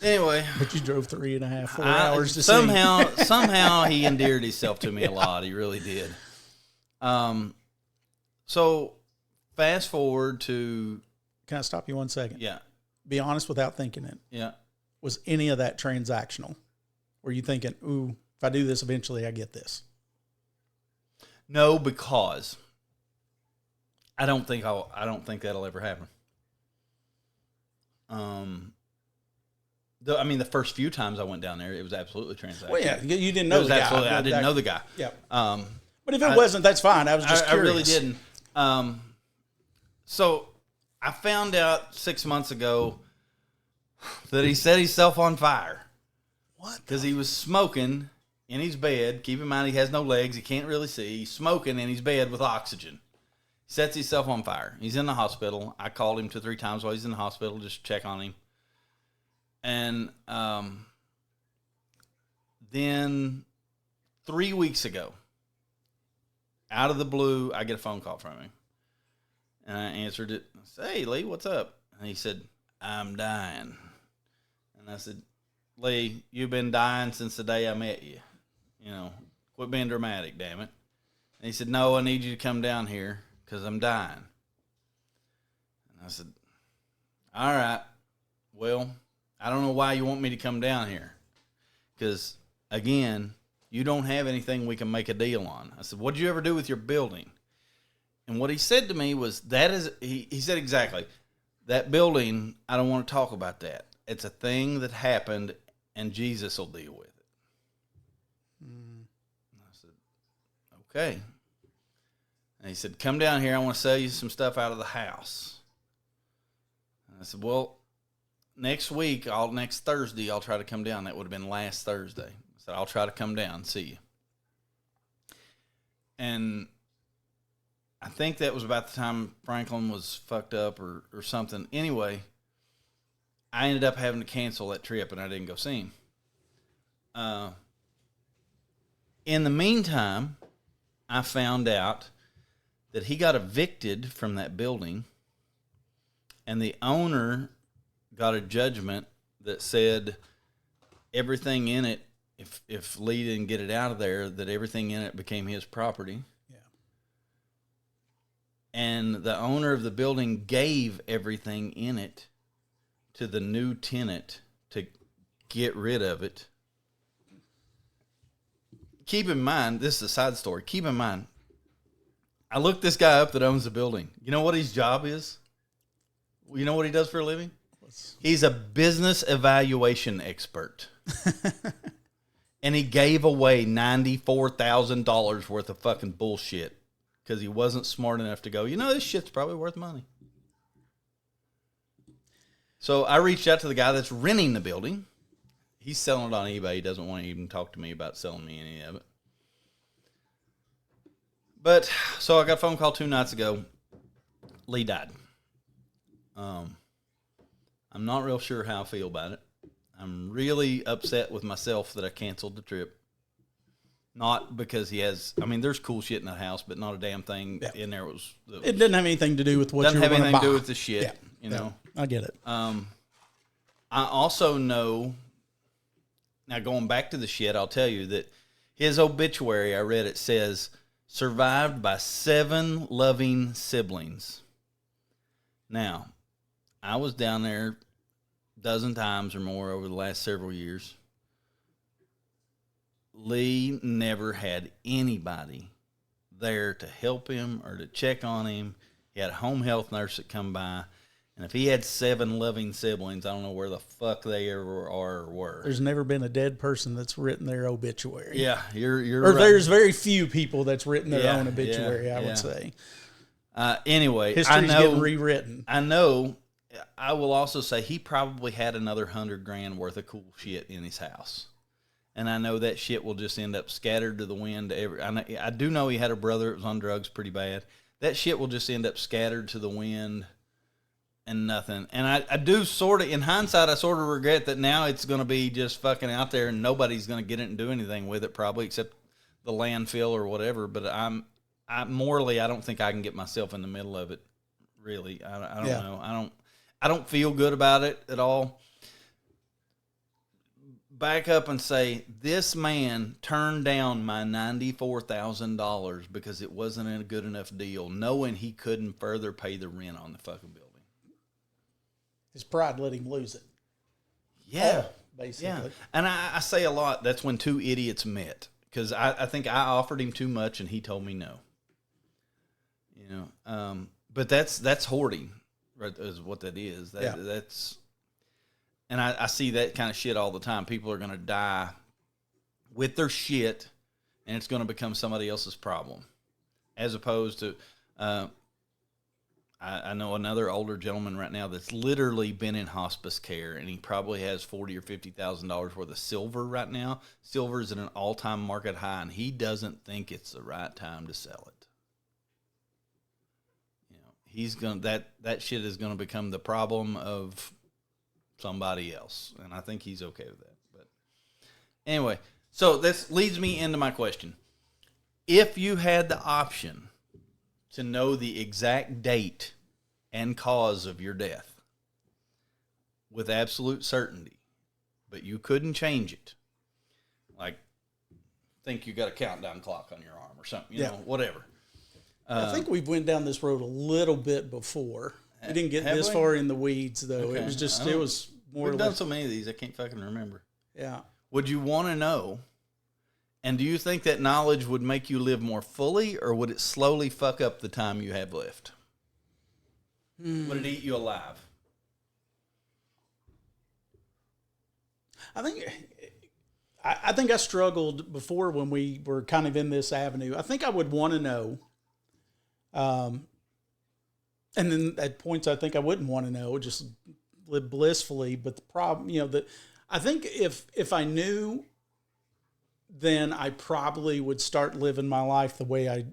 S1: Anyway.
S2: But you drove 3.5, 4 hours to
S1: somehow he endeared himself to me a lot. He really did. So fast forward to...
S2: Can I stop you 1 second?
S1: Yeah.
S2: Be honest without thinking it.
S1: Yeah.
S2: Was any of that transactional? Were you thinking, ooh, if I do this, eventually I get this?
S1: No, because I don't think that'll ever happen. The first few times I went down there, it was absolutely transactional.
S2: Well, yeah, you didn't know the guy.
S1: I didn't know the guy.
S2: Yeah. But if it wasn't, that's fine. I was just curious.
S1: I really didn't. So I found out 6 months ago that he set himself on fire.
S2: What?
S1: Because he was smoking in his bed. Keep in mind, he has no legs. He can't really see. He's smoking in his bed with oxygen. Sets himself on fire. He's in the hospital. I called him 2-3 times while he's in the hospital just to check on him. And then 3 weeks ago, out of the blue, I get a phone call from him. And I answered it. I said, "Hey, Lee, what's up?" And he said, "I'm dying." And I said, "Lee, you've been dying since the day I met you. Quit being dramatic, damn it." And he said, "No, I need you to come down here because I'm dying." And I said, "All right, well, I don't know why you want me to come down here. Because, again, you don't have anything we can make a deal on." I said, "What'd you ever do with your building?" And what he said to me was, he said exactly, "That building, I don't want to talk about that. It's a thing that happened, and Jesus will deal with it." And I said, "Okay." And he said, "Come down here. I want to sell you some stuff out of the house." And I said, "Well, next Thursday, I'll try to come down." That would have been last Thursday. I said, "I'll try to come down and see you." And I think that was about the time Franklin was fucked up or something. Anyway, I ended up having to cancel that trip, and I didn't go see him. In the meantime, I found out that he got evicted from that building, and the owner got a judgment that said everything in it, if Lee didn't get it out of there, that everything in it became his property.
S2: Yeah.
S1: And the owner of the building gave everything in it to the new tenant to get rid of it. Keep in mind, this is a side story. Keep in mind, I looked this guy up that owns the building. You know what his job is? You know what he does for a living? He's a business evaluation expert. And he gave away $94,000 worth of fucking bullshit because he wasn't smart enough to go, this shit's probably worth money. So I reached out to the guy that's renting the building. He's selling it on eBay. He doesn't want to even talk to me about selling me any of it. But, so I got a phone call 2 nights ago. Lee died. I'm not real sure how I feel about it. I'm really upset with myself that I canceled the trip. Not because he has, there's cool shit in that house, but not a damn thing in there.
S2: It didn't have anything to do with what you were going to buy.
S1: Doesn't have anything to do with the shit,
S2: I get it.
S1: I also know, now going back to the shit, I'll tell you that his obituary, I read it says, survived by 7 loving siblings. Now, I was down there a dozen times or more over the last several years. Lee never had anybody there to help him or to check on him. He had a home health nurse that come by. And if he had 7 loving siblings, I don't know where the fuck they ever are or were.
S2: There's never been a dead person that's written their obituary.
S1: Yeah, you're
S2: or
S1: right.
S2: There's very few people that's written their own obituary, I would say.
S1: Anyway,
S2: history's getting rewritten.
S1: I know. I will also say he probably had another $100,000 worth of cool shit in his house. And I know that shit will just end up scattered to the wind. I do know he had a brother that was on drugs pretty bad. That shit will just end up scattered to the wind and nothing. And I do sort of, in hindsight, I sort of regret that now it's going to be just fucking out there and nobody's going to get it and do anything with it probably except the landfill or whatever. But morally, I don't think I can get myself in the middle of it, really. I don't know. I don't feel good about it at all. Back up and say, this man turned down my $94,000 because it wasn't a good enough deal, knowing he couldn't further pay the rent on the fucking building.
S2: His pride let him lose it.
S1: Yeah.
S2: Basically.
S1: Yeah. And I say a lot, that's when 2 idiots met. Because I think I offered him too much and he told me no. But that's hoarding, right, is what that is. That's... And I see that kind of shit all the time. People are going to die with their shit, and it's going to become somebody else's problem. As opposed to, I know another older gentleman right now that's literally been in hospice care, and he probably has $40,000 or $50,000 worth of silver right now. Silver is at an all-time market high, and he doesn't think it's the right time to sell it. He's going that shit is going to become the problem of somebody else, and I think he's okay with that. But anyway, so this leads me into my question. If you had the option to know the exact date and cause of your death with absolute certainty, but you couldn't change it, like think you got a countdown clock on your arm or something, you know, whatever.
S2: I think we've went down this road a little bit before. We didn't get this far in the weeds, though. Okay. It was just, it was more
S1: We've done so many of these, I can't fucking remember.
S2: Yeah.
S1: Would you want to know, and do you think that knowledge would make you live more fully, or would it slowly fuck up the time you have left? Would it eat you alive?
S2: I think I struggled before when we were kind of in this avenue. I think I would want to know. And then at points I think I wouldn't want to know, just live blissfully. But the problem, I think if I knew, then I probably would start living my life the way I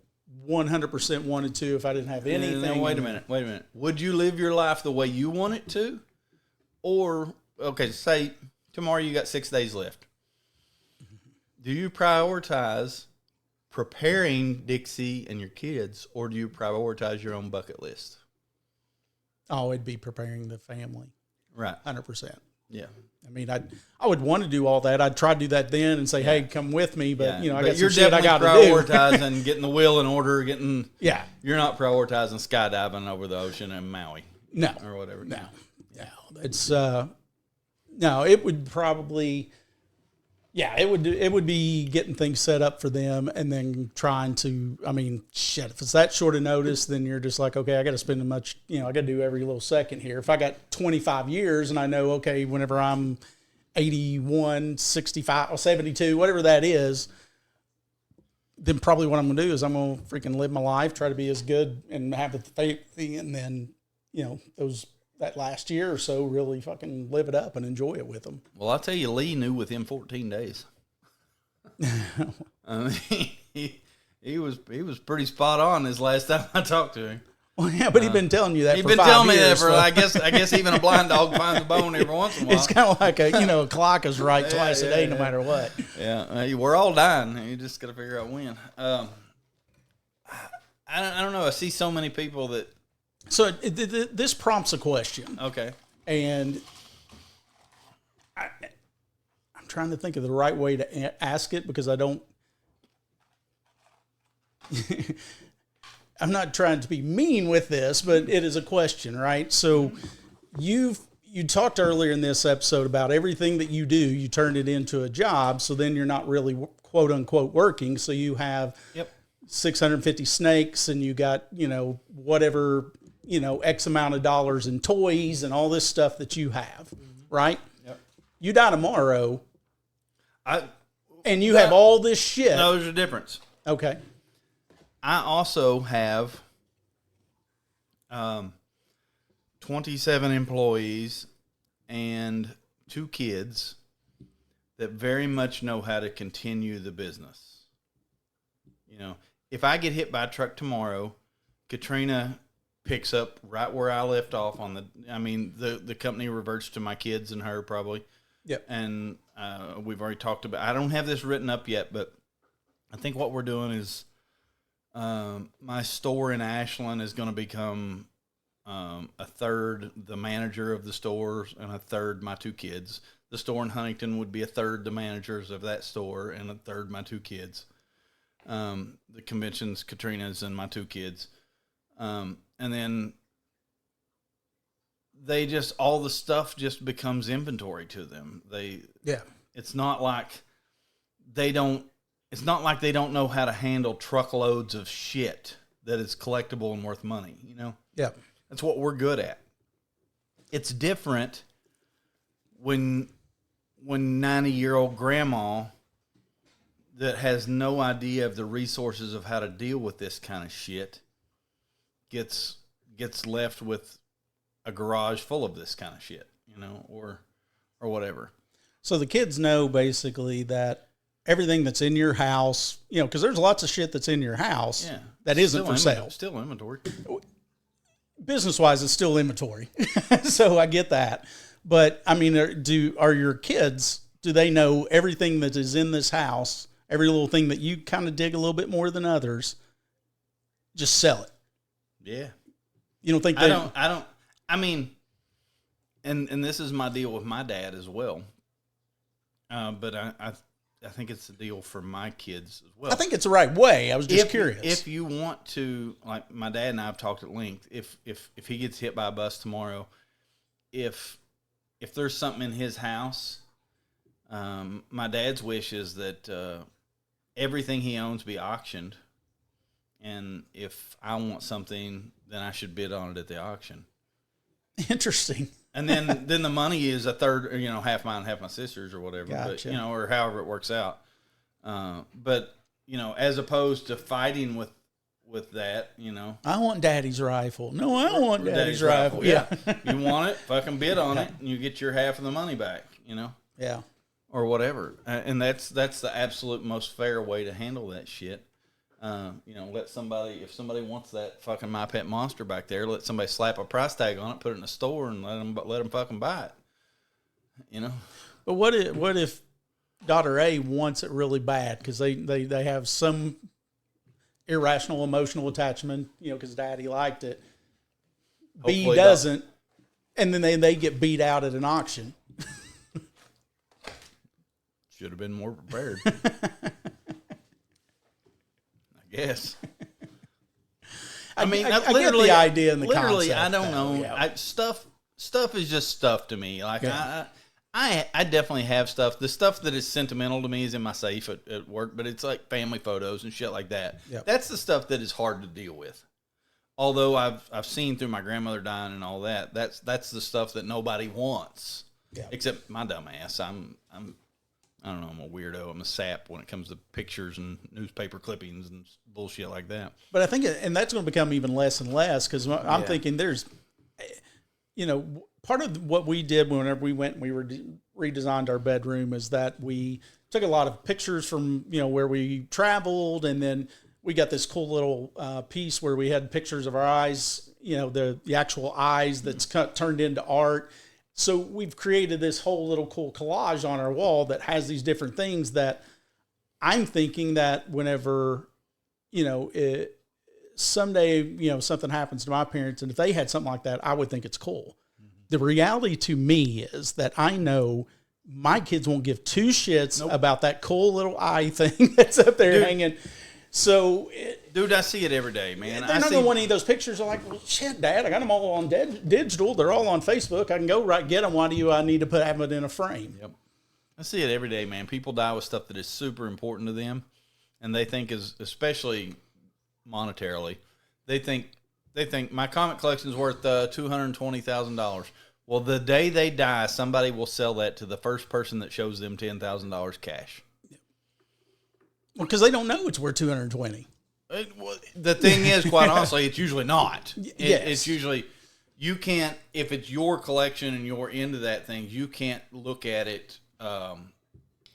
S2: 100% wanted to if I didn't have anything.
S1: No, wait a minute. Would you live your life the way you want it to? Or, okay, say tomorrow you got 6 days left. Do you prioritize preparing Dixie and your kids, or do you prioritize your own bucket list?
S2: Oh, it'd be preparing the family.
S1: Right.
S2: 100%.
S1: Yeah.
S2: I mean, I would want to do all that. I'd try to do that then and say, hey, come with me. But, I got some shit I got to do.
S1: You're definitely prioritizing getting the wheel in order,
S2: Yeah.
S1: You're not prioritizing skydiving over the ocean in Maui.
S2: No.
S1: Or whatever.
S2: No. It's, no, it would probably, it would be getting things set up for them and then trying to, I mean, shit, if it's that short of notice, then you're just like, okay, I got to spend I got to do every little second here. If I got 25 years and I know, okay, whenever I'm 81, 65, or 72, whatever that is, then probably what I'm going to do is I'm going to freaking live my life, try to be as good and have the faith, and then, that last year or so, really fucking live it up and enjoy it with them.
S1: Well, I'll tell you, Lee knew within 14 days. I mean, he was pretty spot on his last time I talked to him.
S2: Well, yeah, but he'd been telling you that
S1: he'd
S2: for
S1: been
S2: 5
S1: telling
S2: years,
S1: me that for,
S2: so.
S1: I guess even a blind dog finds a bone every once in a while.
S2: It's kind of like a clock is right twice a day, no matter what.
S1: Yeah, we're all dying. You just got to figure out when. I don't know. I see so many people that.
S2: So this prompts a question.
S1: Okay.
S2: And I'm trying to think of the right way to ask it because I don't. I'm not trying to be mean with this, but it is a question, right? So you talked earlier in this episode about everything that you do, you turned it into a job. So then you're not really quote unquote working. So you have 650 snakes and you got, whatever, X amount of dollars in toys and all this stuff that you have, right?
S1: Yep.
S2: You die tomorrow and you have all this shit.
S1: No, there's a difference.
S2: Okay.
S1: I also have 27 employees and 2 kids that very much know how to continue the business. If I get hit by a truck tomorrow, Katrina picks up right where I left off the company reverts to my kids and her probably.
S2: Yep.
S1: And we've already talked about, I don't have this written up yet, but I think what we're doing is my store in Ashland is going to become a third the manager of the store and a third my 2 kids. The store in Huntington would be a third the managers of that store and a third my 2 kids. The conventions, Katrina's and my 2 kids. And then they just, all the stuff just becomes inventory to them. It's not like they don't know how to handle truckloads of shit that is collectible and worth money,
S2: Yeah.
S1: That's what we're good at. It's different when 90-year-old grandma that has no idea of the resources of how to deal with this kind of shit gets left with a garage full of this kind of shit, or whatever.
S2: So the kids know basically that everything that's in your house, because there's lots of shit that's in your house that isn't for sale.
S1: Still inventory.
S2: Business-wise, it's still inventory. So I get that. But, I mean, are your kids, do they know everything that is in this house, every little thing that you kind of dig a little bit more than others, just sell it?
S1: Yeah.
S2: You don't think
S1: and this is my deal with my dad as well. But I think it's the deal for my kids as well.
S2: I think it's the right way. I was just curious.
S1: If you want to, like my dad and I have talked at length, if he gets hit by a bus tomorrow, if there's something in his house, my dad's wish is that everything he owns be auctioned. And if I want something, then I should bid on it at the auction.
S2: Interesting.
S1: And then the money is a third, half mine, half my sister's or whatever,
S2: Gotcha.
S1: but, or however it works out. But, as opposed to fighting with that,
S2: I want daddy's rifle. No, I don't want daddy's rifle. Yeah.
S1: You want it, fucking bid on it, and you get your half of the money back,
S2: Yeah.
S1: or whatever. And that's the absolute most fair way to handle that shit. Let somebody, if somebody wants that fucking My Pet Monster back there, let somebody slap a price tag on it, put it in a store, and let them fucking buy it.
S2: But what if daughter A wants it really bad because they have some irrational emotional attachment, because daddy liked it.
S1: Hopefully
S2: B doesn't, and then they get beat out at an auction.
S1: Should have been more prepared. I guess. I mean,
S2: I get the idea and the
S1: literally,
S2: concept.
S1: I don't know.
S2: Yeah.
S1: Stuff is just stuff to me. Like I definitely have stuff. The stuff that is sentimental to me is in my safe at work, but it's like family photos and shit like that.
S2: Yep.
S1: That's the stuff that is hard to deal with. Although I've seen through my grandmother dying and all that. That's the stuff that nobody wants.
S2: Yeah.
S1: Except my dumb ass. I don't know, I'm a weirdo. I'm a sap when it comes to pictures and newspaper clippings and bullshit like that.
S2: But I think, and that's going to become even less and less, because I'm thinking there's, part of what we did whenever we went and we redesigned our bedroom is that we took a lot of pictures from, where we traveled, and then we got this cool little piece where we had pictures of our eyes, the actual eyes that's turned into art. So we've created this whole little cool collage on our wall that has these different things that I'm thinking that whenever, someday, something happens to my parents, and if they had something like that, I would think it's cool. Mm-hmm. The reality to me is that I know my kids won't give two shits about that cool little eye thing that's up there hanging. So,
S1: dude, I see it every day, man.
S2: They're not going to want any of those pictures. I'm like, well, shit, Dad, I got them all on digital. They're all on Facebook. I can go get them. Why do I need to have it in a frame?
S1: Yep. I see it every day, man. People die with stuff that is super important to them, and they think is, especially monetarily, they think my comic collection is worth $220,000. Well, the day they die, somebody will sell that to the first person that shows them $10,000 cash.
S2: Well, because they don't know it's worth 220.
S1: The thing is, quite honestly, it's usually not.
S2: Yes.
S1: It's usually, you can't, if it's your collection and you're into that thing, you can't look at it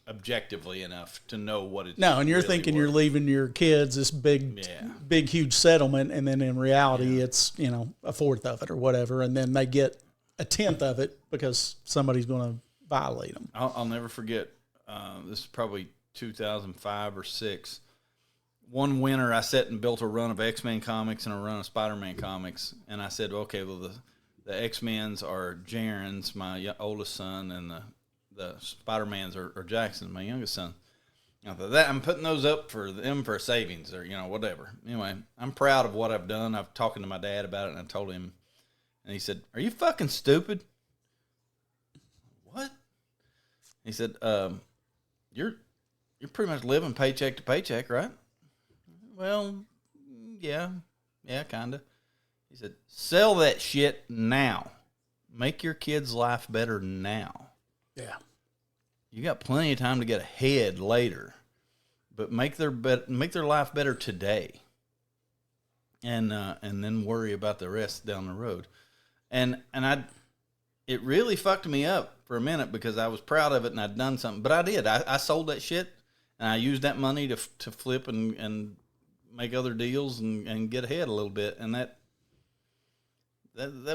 S1: objectively enough to know what it's
S2: No, and you're
S1: really
S2: thinking
S1: worth.
S2: You're leaving your kids this big, huge settlement, and then in reality, it's, a fourth of it or whatever, and then they get a tenth of it because somebody's going to violate them.
S1: I'll never forget, this is probably 2005 or 6. One winter, I sat and built a run of X-Men comics and a run of Spider-Man comics, and I said, okay, well, the X-Men's are Jaren's, my oldest son, and the Spider-Man's are Jackson's, my youngest son. I thought I'm putting those up for them for savings or, whatever. Anyway, I'm proud of what I've done. I've talked to my dad about it, and I told him, and he said, are you fucking stupid? What? He said, you're pretty much living paycheck to paycheck, right? Well, yeah, kind of. He said, sell that shit now. Make your kids' life better now.
S2: Yeah.
S1: You got plenty of time to get ahead later, but make their life better today, and then worry about the rest down the road. And it really fucked me up for a minute because I was proud of it and I'd done something, but I did. I sold that shit. And I used that money to flip and make other deals and get ahead a little bit. And that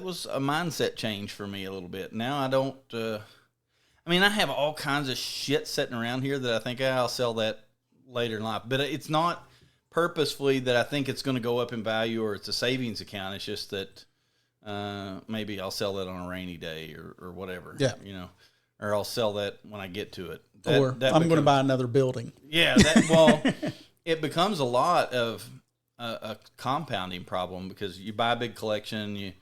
S1: was a mindset change for me a little bit. Now I don't, I have all kinds of shit sitting around here that I think I'll sell that later in life. But it's not purposefully that I think it's going to go up in value or it's a savings account. It's just that maybe I'll sell that on a rainy day or whatever.
S2: Yeah.
S1: Or I'll sell that when I get to it.
S2: I'm going to buy another building.
S1: Yeah, it becomes a lot of a compounding problem because you buy a big collection, you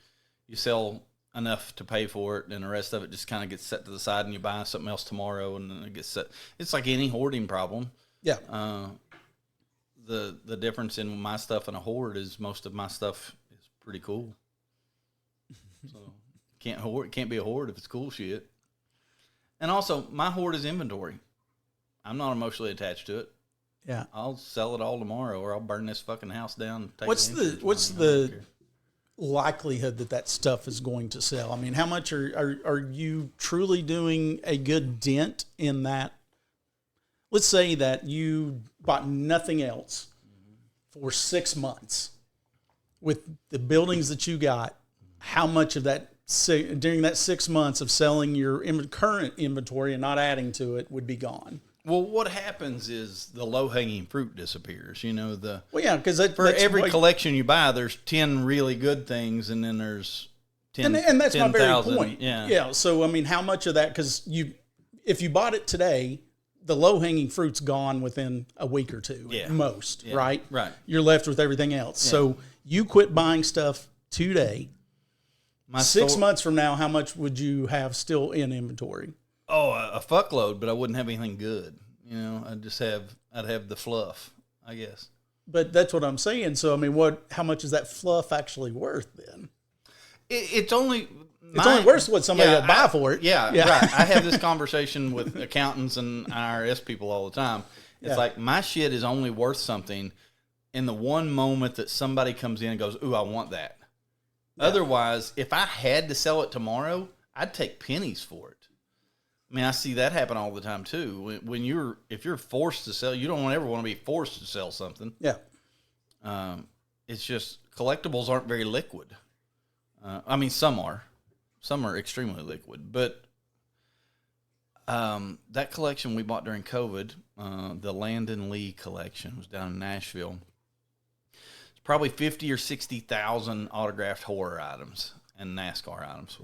S1: sell enough to pay for it, and the rest of it just kind of gets set to the side, and you buy something else tomorrow, and then it gets set. It's like any hoarding problem.
S2: Yeah.
S1: The difference in my stuff and a hoard is most of my stuff is pretty cool. So can't be a hoard if it's cool shit. And also, my hoard is inventory. I'm not emotionally attached to it.
S2: Yeah.
S1: I'll sell it all tomorrow, or I'll burn this fucking house down. And take
S2: What's the likelihood that stuff is going to sell? I mean, how much are you truly doing a good dent in that? Let's say that you bought nothing else for 6 months with the buildings that you got. How much of that during that 6 months of selling your current inventory and not adding to it would be gone?
S1: Well, what happens is the low-hanging fruit disappears.
S2: Well, yeah, because
S1: for every collection you buy, there's 10 really good things, and then there's 10,
S2: and that's
S1: 10,
S2: my very
S1: 000.
S2: point.
S1: Yeah.
S2: So I mean, how much of that? Because if you bought it today, the low-hanging fruit's gone within a week or two.
S1: Yeah.
S2: Most,
S1: Yeah.
S2: right?
S1: Right.
S2: You're left with everything else. Yeah. So you quit buying stuff today. 6 months from now, how much would you have still in inventory?
S1: Oh, a fuckload, but I wouldn't have anything good. I'd have the fluff, I guess.
S2: But that's what I'm saying. So I mean, how much is that fluff actually worth then?
S1: It's only
S2: worth what somebody will buy for it.
S1: Yeah, right. I have this conversation with accountants and IRS people all the time. It's like my shit is only worth something in the one moment that somebody comes in and goes, "Ooh, I want that." Yeah. Otherwise, if I had to sell it tomorrow, I'd take pennies for it. I mean, I see that happen all the time too. If you're forced to sell, you don't ever want to be forced to sell something.
S2: Yeah.
S1: It's just collectibles aren't very liquid. I mean, some are extremely liquid, but that collection we bought during COVID, the Landon Lee collection, was down in Nashville. It's probably 50 or 60,000 autographed horror items and NASCAR items.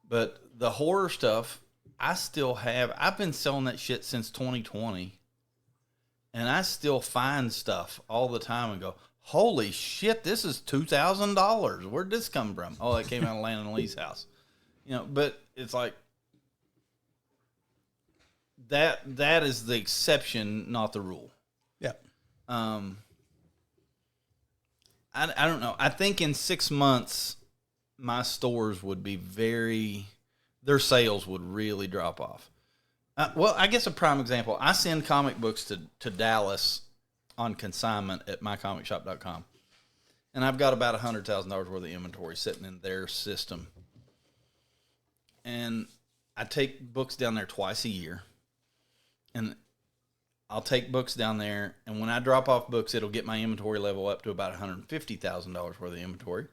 S1: But the horror stuff, I still have. I've been selling that shit since 2020, and I still find stuff all the time and go, "Holy shit, this is $2,000. Where'd this come from?" Oh, it came out of Landon Lee's house. But it's like that is the exception, not the rule.
S2: Yeah.
S1: I don't know. I think in 6 months, my stores would be their sales would really drop off. Well, I guess a prime example, I send comic books to Dallas on consignment at mycomicshop.com. And I've got about $100,000 worth of inventory sitting in their system. And I take books down there twice a year. And I'll take books down there, and when I drop off books, it'll get my inventory level up to about $150,000 worth of inventory.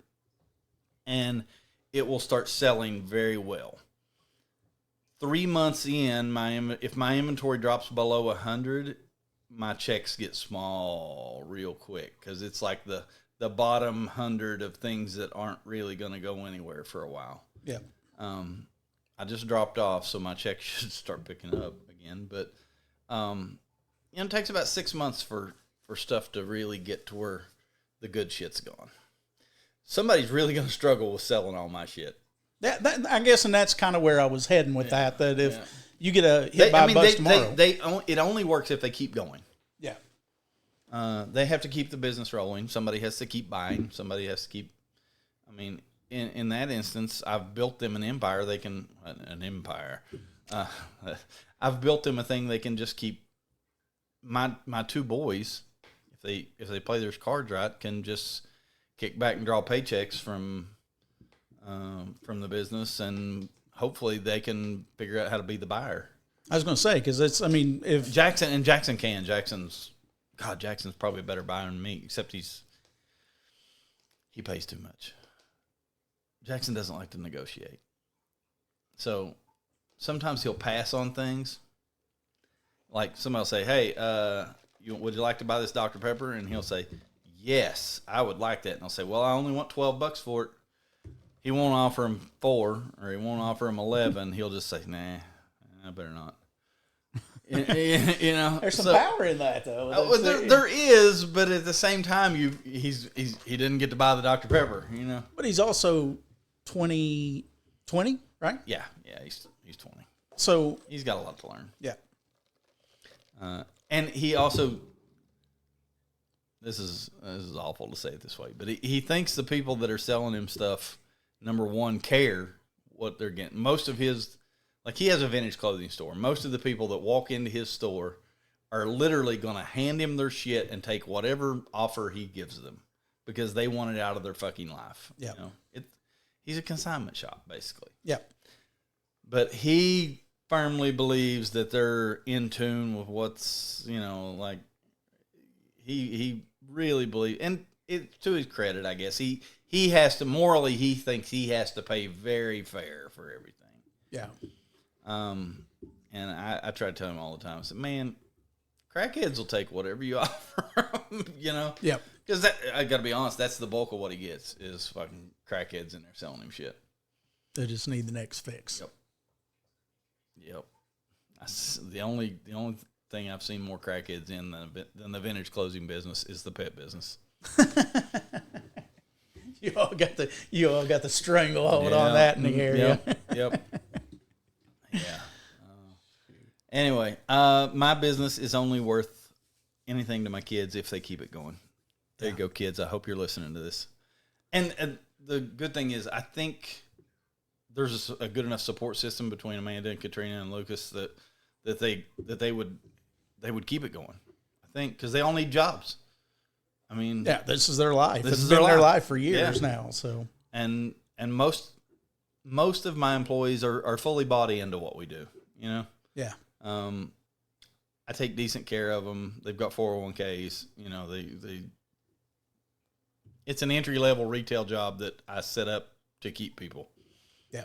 S1: And it will start selling very well. 3 months in, if my inventory drops below 100, my checks get small real quick, because it's like the bottom 100 of things that aren't really going to go anywhere for a while.
S2: Yeah.
S1: I just dropped off, so my checks should start picking up again. But it takes about 6 months for stuff to really get to where the good shit's gone. Somebody's really going to struggle with selling all my shit.
S2: That I guess, and that's kind of where I was heading with that. That if you get a hit by a bus tomorrow,
S1: it only works if they keep going.
S2: Yeah.
S1: They have to keep the business rolling. Somebody has to keep buying. Somebody has to keep. I mean, in that instance, I've built them an empire. An empire. I've built them a thing they can just keep. My two boys, if they play their cards right, can just kick back and draw paychecks from the business, and hopefully they can figure out how to be the buyer.
S2: I was going to say, because if
S1: Jackson's probably a better buyer than me, except he pays too much. Jackson doesn't like to negotiate, so sometimes he'll pass on things. Like somebody will say, "Hey, would you like to buy this Dr. Pepper?" And he'll say, "Yes, I would like that." And I'll say, "Well, I only want $12 for it." He won't offer him 4, or he won't offer him 11. He'll just say, "Nah, I better not."
S2: There's some power in that, though.
S1: There is, but at the same time, he didn't get to buy the Dr. Pepper,
S2: But he's also 20, right?
S1: Yeah, he's 20.
S2: So
S1: he's got a lot to learn.
S2: Yeah.
S1: And he also, this is awful to say it this way, but he thinks the people that are selling him stuff, number one, care what they're getting. Most of his, like, he has a vintage clothing store. Most of the people that walk into his store are literally going to hand him their shit and take whatever offer he gives them, because they want it out of their fucking life.
S2: Yeah.
S1: He's a consignment shop, basically.
S2: Yeah.
S1: But he firmly believes that they're in tune with what's, like, he really believes, and it, to his credit, I guess, he has to, morally, he thinks he has to pay very fair for everything.
S2: Yeah.
S1: And I try to tell him all the time. I said, man, crackheads will take whatever you offer them, you know?
S2: Yep.
S1: Because I got to be honest, that's the bulk of what he gets is fucking crackheads in there selling him shit.
S2: They just need the next fix.
S1: Yep. The only thing I've seen more crackheads in than the vintage clothing business is the pet business.
S2: You all got the stranglehold on that in the area.
S1: Yep. Yeah. Anyway, my business is only worth anything to my kids if they keep it going. There you go, kids. I hope you're listening to this. And the good thing is, I think there's a good enough support system between Amanda and Katrina and Lucas that they would keep it going. I think because they all need jobs. I mean,
S2: yeah, this is their life.
S1: This
S2: has
S1: is
S2: been their life for years now. So
S1: and most of my employees are fully bought into what we do. You know.
S2: Yeah.
S1: I take decent care of them. They've got 401ks. You know, it's an entry-level retail job that I set up to keep people.
S2: Yeah.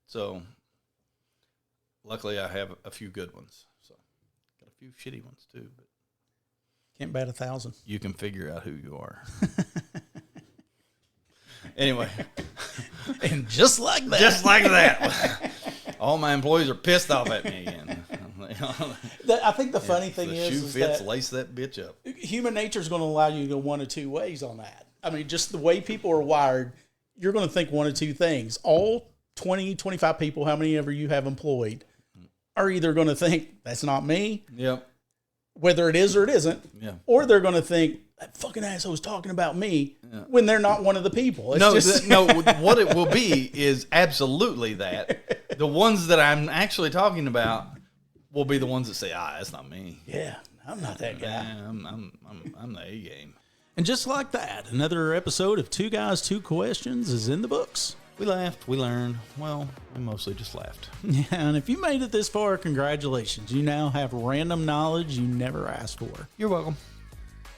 S1: So, luckily, I have a few good ones. So, got a few shitty ones, too. But
S2: can't bat 1,000.
S1: You can figure out who you are. Anyway.
S2: And just like that.
S1: Just like that. All my employees are pissed off at me again.
S2: I think the funny thing
S1: the
S2: is,
S1: shoe
S2: is
S1: fits,
S2: that
S1: lace that bitch up.
S2: Human nature is going to allow you to go one of two ways on that. I mean, just the way people are wired, you're going to think one of two things. All 20, 25 people, how many ever you have employed, are either going to think, that's not me.
S1: Yep.
S2: Whether it is or it isn't.
S1: Yeah.
S2: Or they're going to think, that fucking asshole was talking about me when they're not one of the people.
S1: It's what it will be is absolutely that. The ones that I'm actually talking about will be the ones that say, that's not me.
S2: Yeah, I'm not that guy.
S1: I'm the A game.
S2: And just like that, another episode of Two Guys, Two Questions is in the books.
S1: We laughed, we learned. Well, we mostly just laughed.
S2: Yeah, and if you made it this far, congratulations. You now have random knowledge you never asked for.
S1: You're welcome.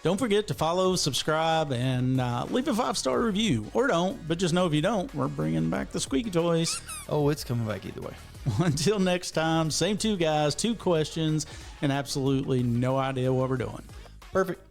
S2: Don't forget to follow, subscribe, and leave a 5-star review. Or don't, but just know if you don't, we're bringing back the squeaky toys.
S1: Oh, it's coming back either way.
S2: Until next time, same two guys, two questions, and absolutely no idea what we're doing.
S1: Perfect.